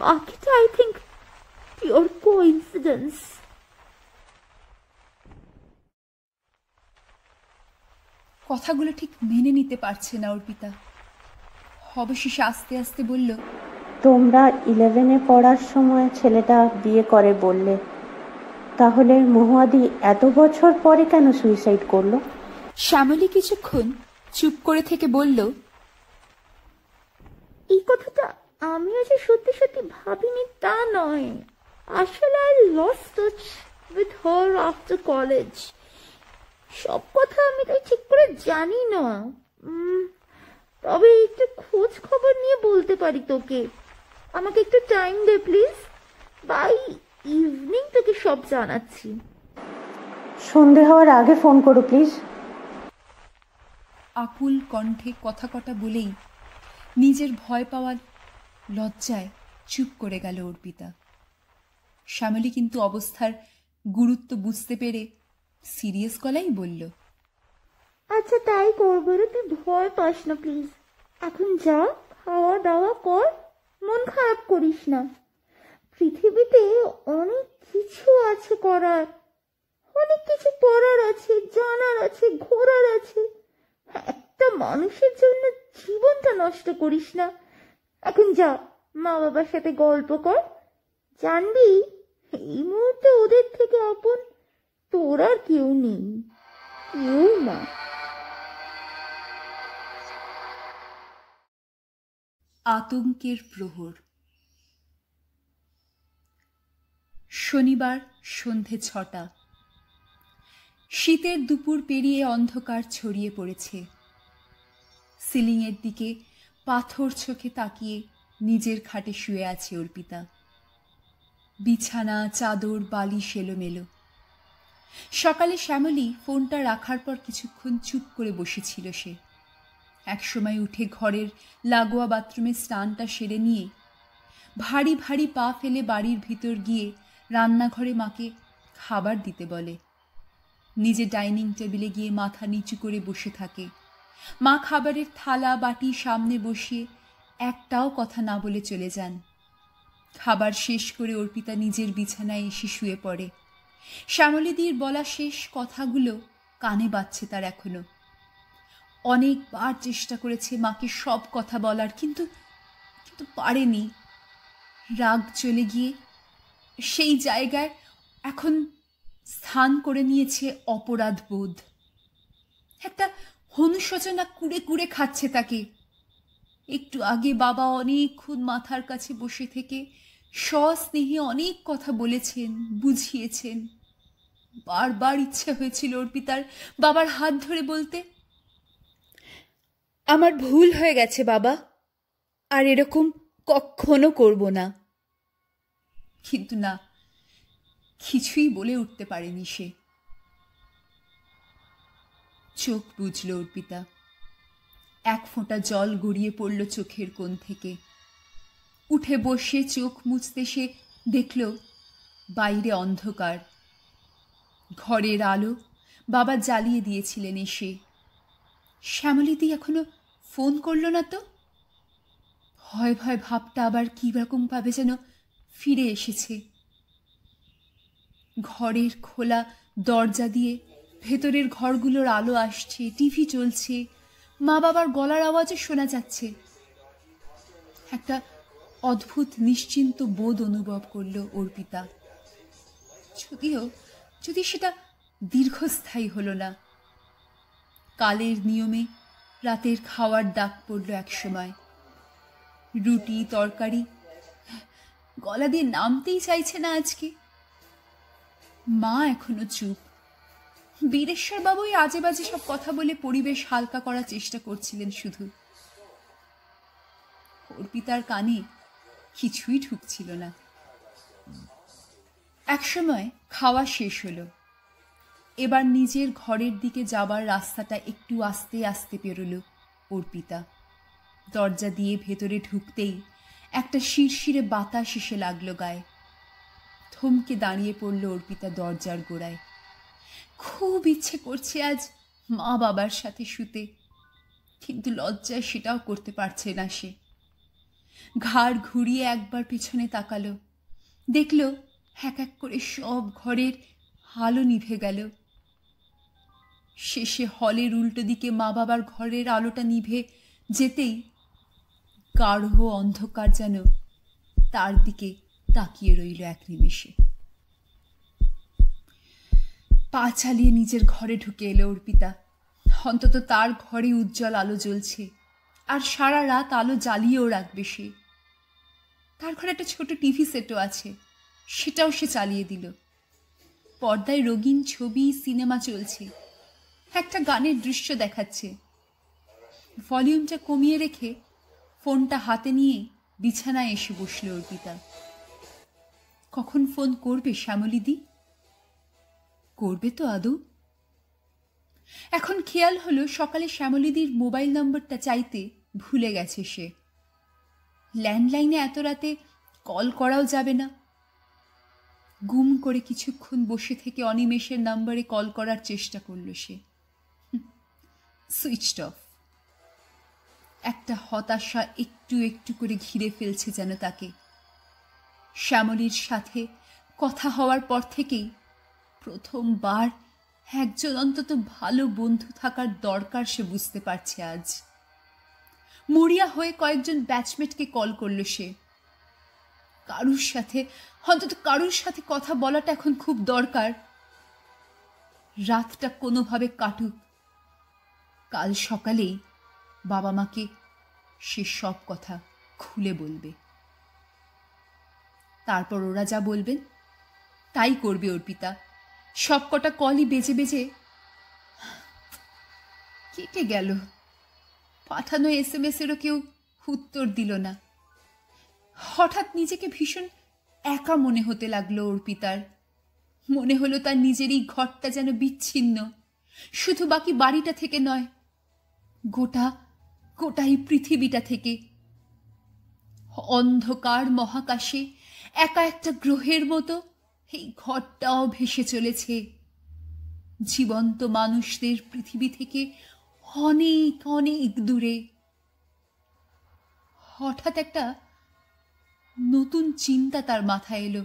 Speaker 6: বাকিটা আই থিঙ্ক পিওর কোইন্সিডেন্স।
Speaker 2: কথাগুলো ঠিক মেনে নিতে পারছে না অর্পিতা। অবশেষে আস্তে আস্তে বলল,
Speaker 3: তোমরা 11-এ পড়ার সময় ছেলেটা বিয়ে করে বললে, তাহলে মহুয়াদি এত বছর পরে কেন সুইসাইড করলো?
Speaker 2: শ্যামলী কিছুক্ষণ চুপ করে থেকে বলল,
Speaker 6: এই কথাটা আমিও যে সত্যি সত্যি ভাবিনি তা নয়। আসলে I lost touch with her after college. সব কথা আমি তাই ঠিক করে জানি না, তবে একটু খোঁজ খবর নিয়ে বলতে পারি তোকে। আমাকে একটু টাইম দে প্লিজ, বাই ইভিনিং তোকে সব জানাচ্ছি।
Speaker 3: সন্ধে হওয়ার আগে ফোন করো প্লিজ।
Speaker 2: আকুল কণ্ঠে কথা কটা বলেই নিজের ভয় পাওয়ার লজ্জায় চুপ করে গেল অর্পিতা। শ্যামলী কিন্তু অবস্থার গুরুত্ব বুঝতে পেরে সিরিয়াস গলায় বলল,
Speaker 6: আচ্ছা তাই করবো রে, তুই ভয় পাস না প্লিজ। এখন যা, খাওয়া দাওয়া কর, মন খারাপ করিস না। পৃথিবীতে অনেক কিছু আছে করার, অনেক কিছু পড়ার আছে, জানার আছে, ঘোরার আছে। একটা মানুষের জন্য জীবনটা নষ্ট করিস না। এখন যা, মা বাবার সাথে গল্প কর। জানবি এই মুহূর্তে ওদের থেকে আপন তোর আর কেউ নেই, কেউ না।
Speaker 2: আতঙ্কের প্রহর। শনিবার সন্ধে 6টা। শীতের দুপুর পেরিয়ে অন্ধকার ছড়িয়ে পড়েছে। সিলিংয়ের দিকে পাথর চোখে তাকিয়ে নিজের খাটে শুয়ে আছে অর্পিতা। বিছানা, চাদর, বালিশ এলোমেলো। সকালে শ্যামলী ফোনটা রাখার পর কিছুক্ষণ চুপ করে বসেছিল সে। একসময় উঠে ঘরের লাগোয়া বাথরুমে স্নানটা সেরে নিয়ে ভারী ভারী পা ফেলে বাড়ির ভিতর গিয়ে রান্নাঘরে মাকে খাবার দিতে বলে। নিজে ডাইনিং টেবিলে গিয়ে মাথা নিচু করে বসে থাকে। মা খাবারের থালা বাটি সামনে বসিয়ে একটাও কথা না বলে চলে যান। খাবার শেষ করে অর্পিতা নিজের বিছানায় এসে শুয়ে পড়ে। শ্যামলীদির বলা শেষ কথাগুলো কানে বাজছে তার এখনো। অনেকবার চেষ্টা করেছে মাকে সব কথা বলার, কিন্তু পারেনি। রাগ চলে গিয়ে সেই জায়গায় এখন স্থান করে নিয়েছে অপরাধ বোধ। একটা অনুশোচনা কুড়ে কুড়ে খাচ্ছে তাকে। একটু আগে বাবা অনেকক্ষণ মাথার কাছে বসে থেকে সস্নেহে অনেক কথা বলেছেন, বুঝিয়েছেন। বারবার ইচ্ছে হয়েছিল অর্পিতার বাবার হাত ধরে বলতে, আমার ভুল হয়ে গেছে বাবা, আর এরকম কখনো করব না। কিন্তু না, কিছুই বলে উঠতে পারেনি সে। চোখ বুঝল অর্পিতা। এক ফোঁটা জল গড়িয়ে পড়ল চোখের কোণ থেকে। উঠে বসে চোখ মুছতে সে দেখল বাইরে অন্ধকার। ঘরের আলো বাবা জ্বালিয়ে দিয়েছিলেন এসে। শ্যামলীদি এখনো ফোন করল না তো? ভয় ভয় ভাবটা আবার কি রকম ভাবে যেন ফিরে এসেছে। ঘরের খোলা দরজা দিয়ে ভেতরের ঘরগুলোর আলো আসছে, টিভি চলছে, মা বাবার গলার আওয়াজও শোনা যাচ্ছে। একটা অদ্ভুত নিশ্চিন্ত বোধ অনুভব করল অর্পিতা। যদি সেটা দীর্ঘস্থায়ী হলো না। কালের নিয়মে রাতের খাওয়ার ডাক পড়ল এক সময়। রুটি তরকারি গলা দিয়ে নামতেই চাইছে না আজকে। মা এখনো চুপ। বীরেশ্বর বাবুই আজে বাজে সব কথা বলে পরিবেশ হালকা করার চেষ্টা করছিলেন শুধু। অর্পিতার কানে কিছুই ঢুকছিল না। একসময় খাওয়া শেষ হলো। এবার নিজের ঘরের দিকে যাবার রাস্তাটা একটু আস্তে আস্তে পেরোল অর্পিতা। দরজা দিয়ে ভেতরে ঢুকতেই একটা শিরশিরে বাতাস এসে লাগলো গায়ে। থমকে দাঁড়িয়ে পড়ল অর্পিতা দরজার গোড়ায়। খুব ইচ্ছে করছে আজ মা বাবার সাথে শুতে, কিন্তু লজ্জায় সেটাও করতে পারছে না সে। ঘাড় ঘুরিয়ে একবার পেছনে তাকালো, দেখল এক এক করে সব ঘরের আলো নিভে গেল। শেষে হলের উল্টো দিকে মা বাবার ঘরের আলোটা নিভে যেতেই গাঢ় অন্ধকার যেন তার দিকে তাকিয়ে রইল এক নিমেষে। পা চালিয়ে নিজের ঘরে ঢুকে এলো অর্পিতা। অন্তত তার ঘরে উজ্জ্বল আলো জ্বলছে, আর সারা রাত আলো জ্বালিয়েও রাখবে সে। তার ঘরে একটা ছোট টিভি সেটও আছে, সেটাও সে চালিয়ে দিল। পর্দায় রঙিন ছবি, সিনেমা চলছে, একটা গানের দৃশ্য দেখাচ্ছে। ভলিউমটা কমিয়ে রেখে ফোনটা হাতে নিয়ে বিছানায় এসে বসল অর্পিতা। কখন ফোন করবে শ্যামলীদি? করবে তো আদৌ? এখন খেয়াল হলো সকালে শ্যামলীদির মোবাইল নম্বরটা চাইতে ভুলে গেছে সে। ল্যান্ডলাইনে এত রাতে কল করাও যাবে না। গুম করে কিছুক্ষণ বসে থেকে অনিমেষের নম্বরে কল করার চেষ্টা করল সে। Switched off. একটা হতাশা একটু একটু করে ঘিরে ফেলছে যেন তাকে। শ্যামলীর সাথে কথা হওয়ার পর থেকেই প্রথমবার একজন অন্তত ভালো বন্ধু থাকার দরকার সে বুঝতে পারছে আজ। মরিয়া হয়ে কয়েকজন ব্যাচমেটকে কল করল সে। অন্তত কারুর সাথে কথা বলাটা এখন খুব দরকার। রাতটা কোনোভাবে কাটুক, কাল সকালেই বাবা মাকে সে সব কথা খুলে বলবে। তারপর ওরা যা বলবেন তাই করবে অর্পিতা। সব কটা কলই বেজে বেজে কেটে গেল। পাঠানো SMS-এরও কেউ উত্তর দিল না। হঠাৎ নিজেকে ভীষণ একা মনে হতে লাগলো অর্পিতার। মনে হলো তার নিজেরই ঘরটা যেন বিচ্ছিন্ন, শুধু বাকি বাড়িটা থেকে নয়, গোটাই পৃথিবীটা থেকে। অন্ধকার মহাকাশে একা একটা গ্রহের মতো এই ঘরটাও ভেসে চলেছে জীবন্ত মানুষদের পৃথিবী থেকে অনেক অনেক দূরে। হঠাৎ একটা নতুন চিন্তা তার মাথায় এলো।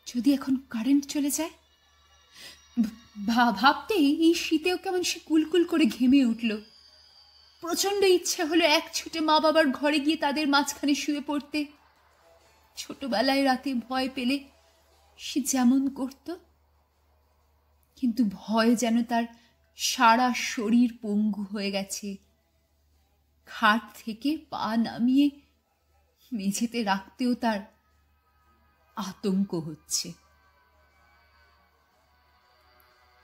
Speaker 2: যদি এখন কারেন্ট চলে যায়? ভাবতেই এই শীতেও কেমন সে কুলকুল করে ঘেমে উঠল। প্রচন্ড ইচ্ছে হলো এক ছুটে মা বাবার ঘরে গিয়ে তাদের মাঝখানে শুয়ে পড়তে। ছোটবেলায় রাতে ভয় পেলে সে যেমন করত, কিন্তু ভয় যেন তার সারা শরীর পঙ্গু হয়ে গেছে। খাট থেকে পা নামিয়ে মেঝেতে রাখতেও তার আতঙ্ক হচ্ছে।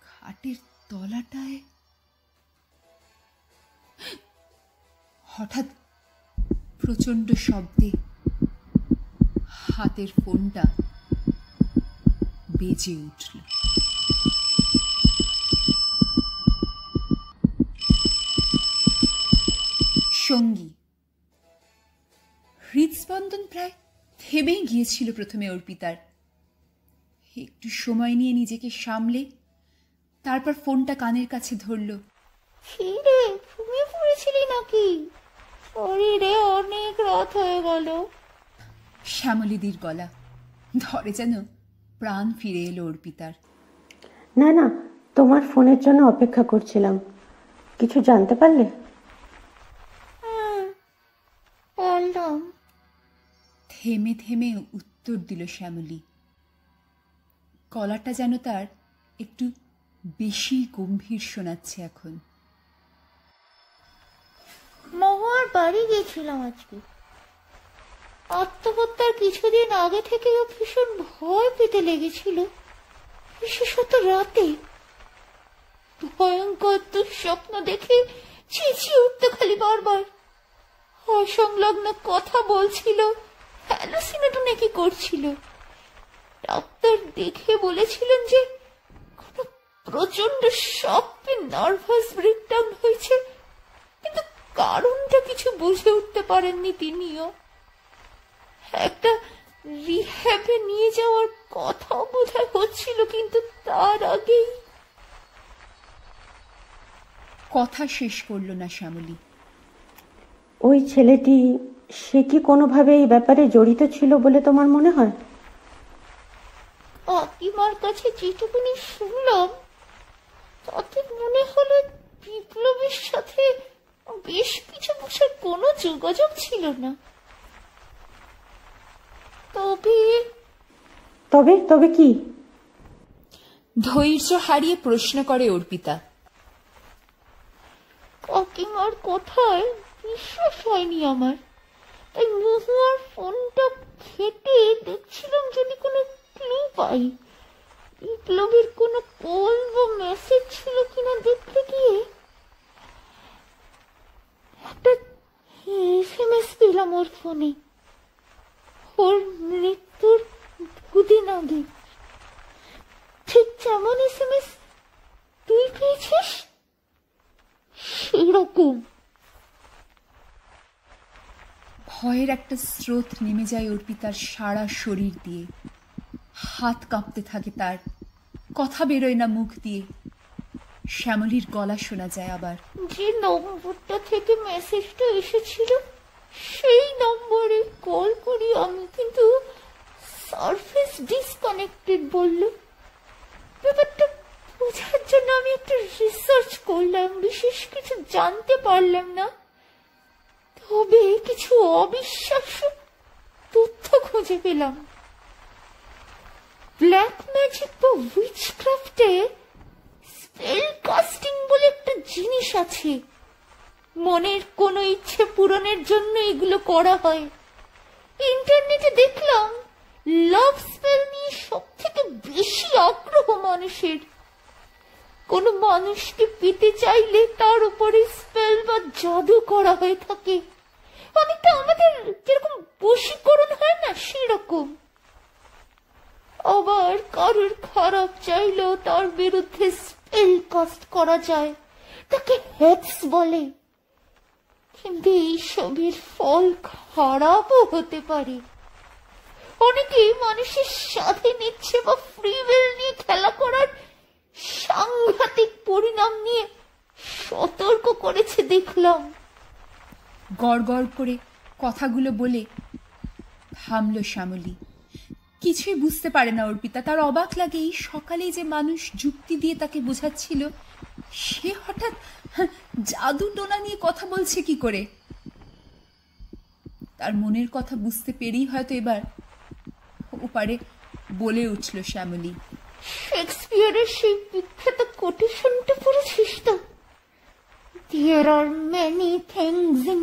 Speaker 2: খাটের তলাটায় হঠাৎ প্রচন্ড শব্দে হাতের ফোনটা বেজে উঠল। সঙ্গী। হৃদস্পন্দন প্রায় থেমেই গিয়েছিল প্রথমে অর্পিতার। একটু সময় নিয়ে নিজেকে সামলে তারপর ফোনটা কানের কাছে ধরল।
Speaker 6: রে, ঘুমিয়ে পড়েছিলি নাকি? শরীরে অনেক রাত হয়ে গেল।
Speaker 2: শ্যামলীদির গলা ধরে যেন প্রাণ ফিরে এলো অর্পিতার।
Speaker 3: না না, তোমার ফোনের জন্য অপেক্ষা করছিলাম। কিছু জানতে পারলে?
Speaker 6: পারলাম।
Speaker 2: থেমে থেমে উত্তর দিল শ্যামলী। গলাটা যেন তার একটু বেশি গম্ভীর শোনাচ্ছে এখন।
Speaker 6: মহুয়ার বাড়ি গেছিলাম আজকে। আত্মহত্যার কিছুদিন আগে থেকে ও ভীষণ ভয় পেতে লেগেছিল, বিশেষত রাতে। ভয়ঙ্কর দুঃস্বপ্ন দেখে চেঁচিয়ে উঠতে খালি বারবার। অসংলগ্ন কথা বলছিল, হ্যালোসিনেটও নাকি করছিল। ডাক্তার দেখে বলেছিলেন যে কোনো প্রচন্ড শকে নার্ভাস ব্রেকডাউন হয়েছে, কিন্তু কারণটা কিছু বুঝে উঠতে পারেননি তিনিও। একটা রিহ্যাবে নিয়ে যাওয়ার কথাও বোধহয় হচ্ছিল, কিন্তু তার আগেই।
Speaker 2: কথা শেষ করল না শ্যামলী।
Speaker 3: ওই ছেলেটি, সে কি কোনোভাবে এই ব্যাপারে জড়িত ছিল বলে তোমার মনে হয়?
Speaker 6: কাকিমার কাছে যেটুকুনি শুনলাম তাতে মনে হলো বিপ্লবের সাথে বেশ কিছু বছর কোনো যোগাযোগ ছিল না।
Speaker 3: তবে তবে কি?
Speaker 2: ধৈর্য হারিয়ে প্রশ্ন করে অর্পিতা।
Speaker 6: কাকিমার কথায় বিশ্বাস হয়নি আমার, তাই মহুয়ার ফোনটা ঘেটে দেখছিলাম যদি কোনো ক্লু পাই। বিপ্লবের কোনো কল বা মেসেজ ছিল কিনা দেখতে গিয়ে একটা এসএমএস পেলাম ওর ফোনে, ওর মৃত্যুর দুদিন আগে। ঠিক যেমন এসএমএস তুই পেয়েছিস সেরকম।
Speaker 2: ভয়ের একটা স্রোত নেমে যায় অর্পিতার সারা শরীর দিয়ে। হাত কাঁপতে থাকে তার, কথা বেরোয় না মুখ দিয়ে। শ্যামলীর গলা শোনা যায় আবার।
Speaker 6: যে নম্বরটা থেকে মেসেজটা এসেছিল সেই নম্বরে কল করি আমি, কিন্তু সার্ভিস ডিসকানেক্টেড বলল। ব্যাপারটা বোঝার জন্য আমি একটা রিসার্চ করলাম, বিশেষ কিছু জানতে পারলাম না, তবে কিছু অবিশ্বাস্য তথ্য খুঁজে পেলাম। ব্ল্যাক ম্যাজিক বা উইচক্রাফটে স্পেল কাস্টিং বলে একটা জিনিস আছে। মনের কোনো ইচ্ছে পূরণের জন্য এগুলো করা হয়। ইন্টারনেটে দেখলাম লাভ স্পেল নিয়ে সব থেকে বেশি আগ্রহ মানুষের। কোন মানুষকে পেতে চাইলে তার উপরে স্পেল বা জাদু করা হয়ে থাকে, অনেকটা আমাদের যেরকম বশীকরণ হয় না সেরকম। আবার কারোর খারাপ চাইলেও তার বিরুদ্ধে স্পেল কাস্ট করা যায়, তাকে হেক্স বলে। কিন্তু এইসবের ফল খারাপও হতে পারে। অনেকে মানুষের সাথে নিচ্ছে বা ফ্রি উইল নিয়ে খেলা করার সাংঘাতিক পরিণাম নিয়ে সতর্ক করেছে দেখলাম।
Speaker 2: গড় গড় করে কথাগুলো বলে থামল শ্যামলী। কিছুই বুঝতে পারে না অর্পিতা। তার অবাক লাগে এই সকালেই যে মানুষ যুক্তি দিয়ে তাকে বোঝাচ্ছিল, সে হঠাৎ জাদু টোনা নিয়ে কথা বলছে কি করে। তার মনের কথা বুঝতে পেরেই হয়তো এবার ওপারে বলে উঠল শ্যামলী।
Speaker 6: শেক্সপিয়ারের সেই বিখ্যাত কোটেশনটা পড়েছিস তো? There are many things in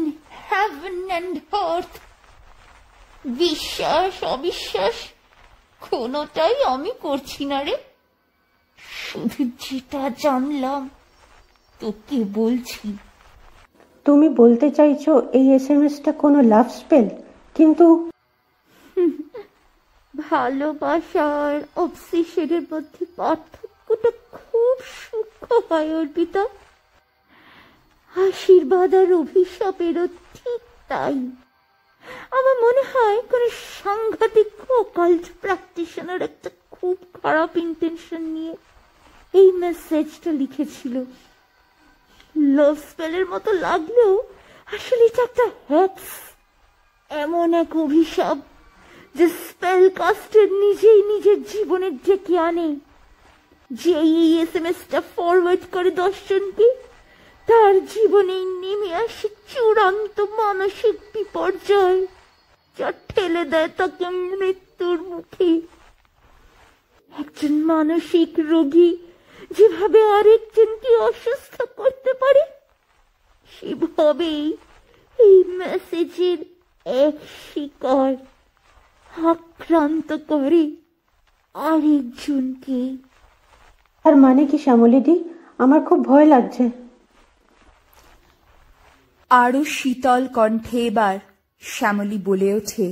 Speaker 6: heaven and earth. বিশ্বাস অবিশ্বাস কোনোটাই আমি করছি না রে, শুধু যেটা জানলাম তোকে বলছি।
Speaker 3: তুমি বলতে চাইছো এই এসএমএসটা কোনো লাভ স্পেল? কিন্তু
Speaker 6: ভালোবাসার অবসেশনের মধ্যে পার্থক্যটা খুব সূক্ষ্ম হয় অর্পিতা। আশীর্বাদ আর অভিশাপেরও ঠিক তাই। আমার মনে হয় কোন সাংঘাতিক অকাল্ট প্র্যাকটিশনার একটা খুব খারাপ ইন্টেনশন নিয়ে এই মেসেজটা লিখেছিল। লাভ স্পেলের মতো লাগলেও আসলে এটা একটা হ্যাক্স, এমন এক অভিশাপ যে স্পেল কাস্টার নিজেই নিজের জীবনে ডেকে আনে। যে এই এসএমএসটা ফরওয়ার্ড করে 10 জনকে, তার জীবনেই নেমে আসে চূড়ান্ত মানসিক বিপর্যয়, যা ঠেলে দেয় তাকে মৃত্যুর মুখে। একজন মানসিক রোগী যেভাবে আরেকজনকে অসুস্থ করতে পারে, সেভাবেই এই মেসেজের এক শিকার আক্রান্ত করে আরেকজনকে।
Speaker 3: আর মানে কি শ্যামলীদি? আমার খুব ভয় লাগছে।
Speaker 2: আরো শীতল কণ্ঠে এবার শ্যামলী বলে ওঠে,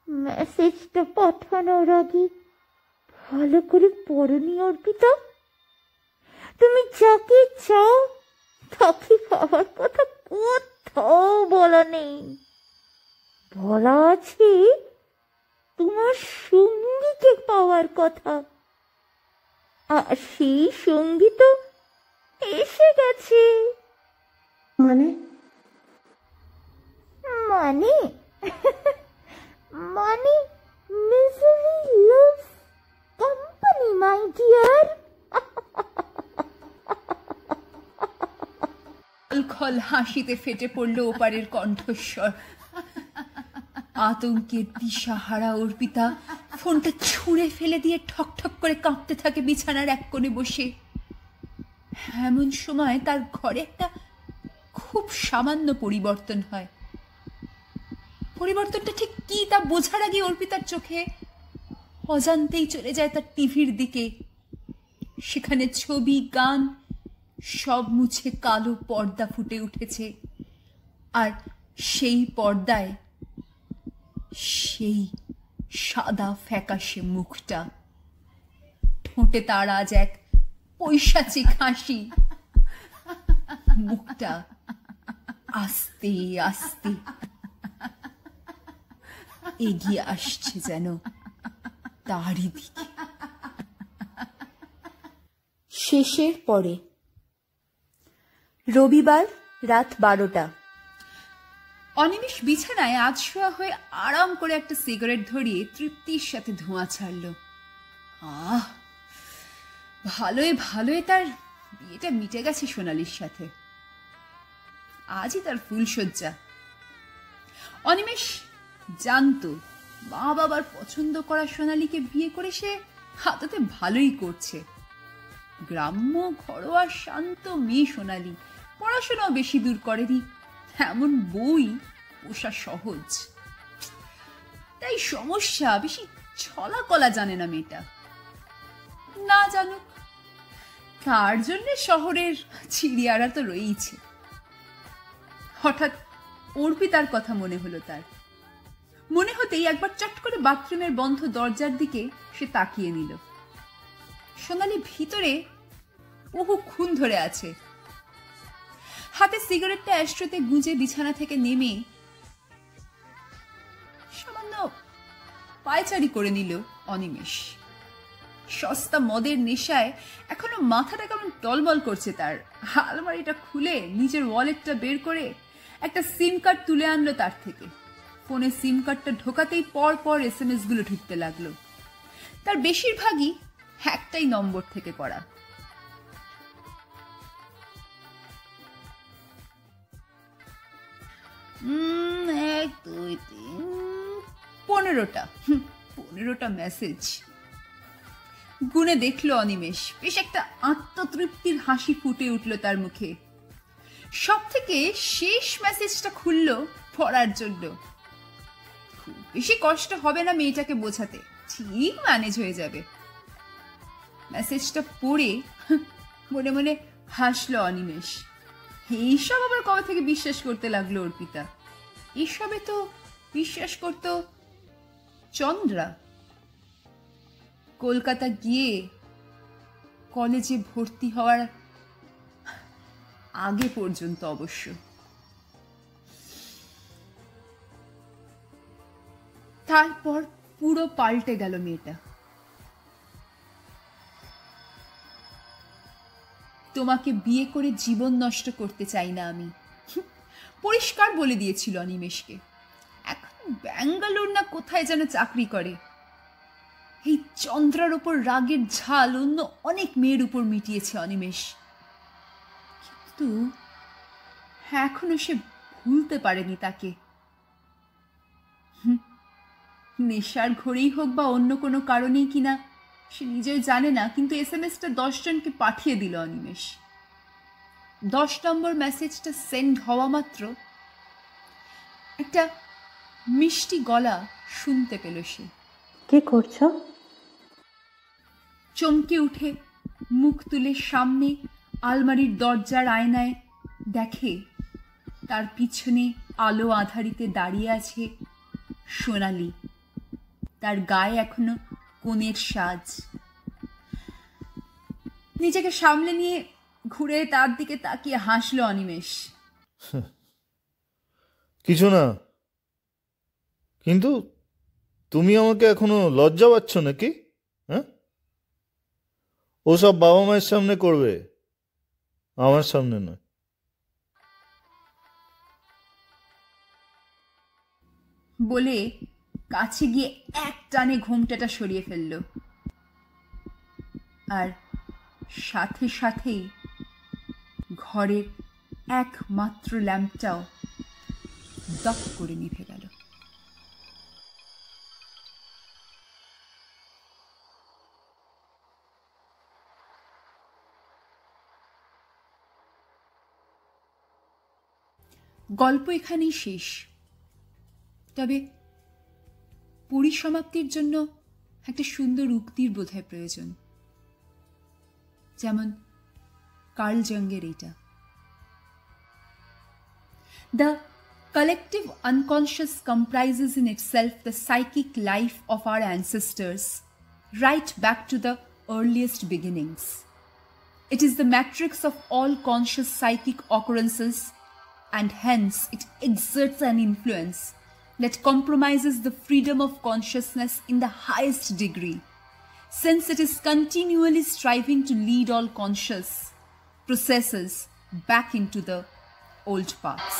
Speaker 6: মেসেজটা পাঠানোর আগে ভালো করে পড়নি অর্পিতা? তুমি যাকে চাও তাকে পাওয়ার কথা কোথাও বলা নেই। বলা আছে তোমার সঙ্গীকে পাওয়ার কথা, আর সেই সঙ্গী তো এসে গেছে।
Speaker 3: মানে
Speaker 6: মানে মানে misery loves company my dear.
Speaker 2: খল হাসিতে ফেটে পড়ল ওপারের কণ্ঠস্বর। আতঙ্কের দিশাহারা অর্পিতা ফোনটা ছুঁড়ে ফেলে দিয়ে ঠক ঠক করে কাঁপতে থাকে বিছানার এক কোণে বসে। এমন সময় তার ঘরে একটা খুব সামান্য পরিবর্তন হয়। পরিবর্তনটা ঠিক কি তা বোঝার আগে অর্পিতার চোখে অজান্তেই চলে যায় তার টিভির দিকে। সেখানে ছবি, গান সব মুছে কালো পর্দা ফুটে উঠেছে, আর সেই পর্দায় সেই সাদা ফ্যাকাশে মুখটা। ঠোঁটে তার আজ এক পৈশাচিক হাসি। মুখটা আস্তে আস্তে এগিয়ে আসছে যেন তারই দিকে। শেষের পরে রবিবার রাত 12টা। অনিমেষ বিছানায় আধশোয়া হয়ে আরাম করে একটা সিগারেট ধরিয়ে তৃপ্তির সাথে ধোঁয়া ছাড়ল। ভালোই ভালোই তার বিয়েটা মিটে গেছে সোনালীর সাথে। আজই তার ফুলশয্যা। অনিমেষ জানতো মা বাবার পছন্দ করা সোনালীকে বিয়ে করে সে হাততে ভালোই করছে। গ্রাম্য, ঘরোয়া, শান্ত মেয়ে সোনালী, পড়াশোনাও বেশি দূর করেনি। এমন বই পোষা সহজ। তাই সমস্যা বেশি ছলা কলা জানে না মেয়েটা। না জানুক, তার জন্য শহরের চিড়িয়ারা তো রয়েইছে। হঠাৎ অর্পিতার কথা মনে হলো তার। মনে হতেই একবার চট করে বাথরুমের বন্ধ দরজার দিকে সে তাকিয়ে নিল। সোনালী ভিতরে বহুক্ষণ ধরে আছে। হাতে সিগারেটটা অ্যাস্ট্রোতে গুঁজে বিছানা থেকে নেমে সামান্য পায়চারি করে নিল অনিমেষ। সস্তা মদের নেশায় এখনো মাথাটা কেমন টলমল করছে তার। আলমারিটা খুলে নিজের ওয়ালেটটা বের করে একটা সিম কার্ড তুলে আনলো তার থেকে। ফোনে সিম কার্ডটা ঢোকাতেই পর পর এসএমএস গুলো ঢুকতে লাগলো। তার বেশিরভাগই একটাই নম্বর থেকে করা। 1 2 3 15টা মেসেজ গুনে দেখলো অনিমেষ। বেশ একটা আত্মতৃপ্তির হাসি ফুটে উঠলো তার মুখে। সব থেকে শেষ মেসেজটা খুললো পড়ার জন্য। খুব বেশি কষ্ট হবে না মেয়েটাকে বোঝাতে, ঠিক ম্যানেজ হয়ে যাবে। মেসেজটা পড়ে মনে মনে হাসলো অনিমেষ। এইসব আবার কবে থেকে বিশ্বাস করতে লাগলো অর্পিতা? এসবে তো বিশ্বাস করত চন্দ্রা কলকাতা গিয়ে কলেজে ভর্তি হওয়ার আগে পর্যন্ত অবশ্য। তারপর পুরো পাল্টে গেল মেয়েটা। তোমাকে বিয়ে করে জীবন নষ্ট করতে চাই না আমি, পরিষ্কার বলে দিয়েছিল অনিমেষকে। এখন ব্যাঙ্গালোর না কোথায় যেন চাকরি করে। এই চন্দ্রার ওপর রাগের ঝাল অন্য অনেক মেয়ের উপর মিটিয়েছে অনিমেষ, কিন্তু এখনো সে ভুলতে পারেনি তাকে। নেশার ঘরেই হোক বা অন্য কোনো কারণেই কিনা সে নিজেও জানে না, কিন্তু SMS-টা 10 জনকে পাঠিয়ে দিল অনিমেষ। 10 নম্বর মেসেজটা সেন্ড হওয়া মাত্র একটা মিষ্টি গলা শুনতে পেল সে।
Speaker 3: কি করছো?
Speaker 2: চমকে উঠে মুখ তুলে সামনে আলমারির দরজার আয়নায় দেখে তার পিছনে আলো আধারিতে দাঁড়িয়ে আছে সোনালি। তার গায়ে এখনো কোণের সাজ। নিজেকে সামলে নিয়ে ঘুরে তার দিকে তাকিয়ে হাসল অনিমেষ।
Speaker 4: কিছু না, কিন্তু তুমি আমাকে এখনো লজ্জা পাচ্ছ নাকি? হ্যাঁ, ওসব বাবা মায়ের সামনে করবে, আমার সামনে নয়।
Speaker 2: বলে কাছে গিয়ে এক টানে ঘোমটাটা সরিয়ে ফেলল, আর সাথে সাথেই ঘরের একমাত্র ল্যাম্পটাও দপ করে নিভে গেল। গল্প এখানেই শেষ। তবে পরিসমাপ্তির জন্য একটা সুন্দর উক্তির বোধহয় প্রয়োজন, যেমন কার্ল জঙ্গের এটা। The collective unconscious comprises in itself the psychic life of our ancestors, right back to the earliest beginnings. It is the matrix of all conscious psychic occurrences, and hence it exerts an influence that compromises the freedom of consciousness in the highest degree, since it is continually striving to lead all conscious processes back into the old paths.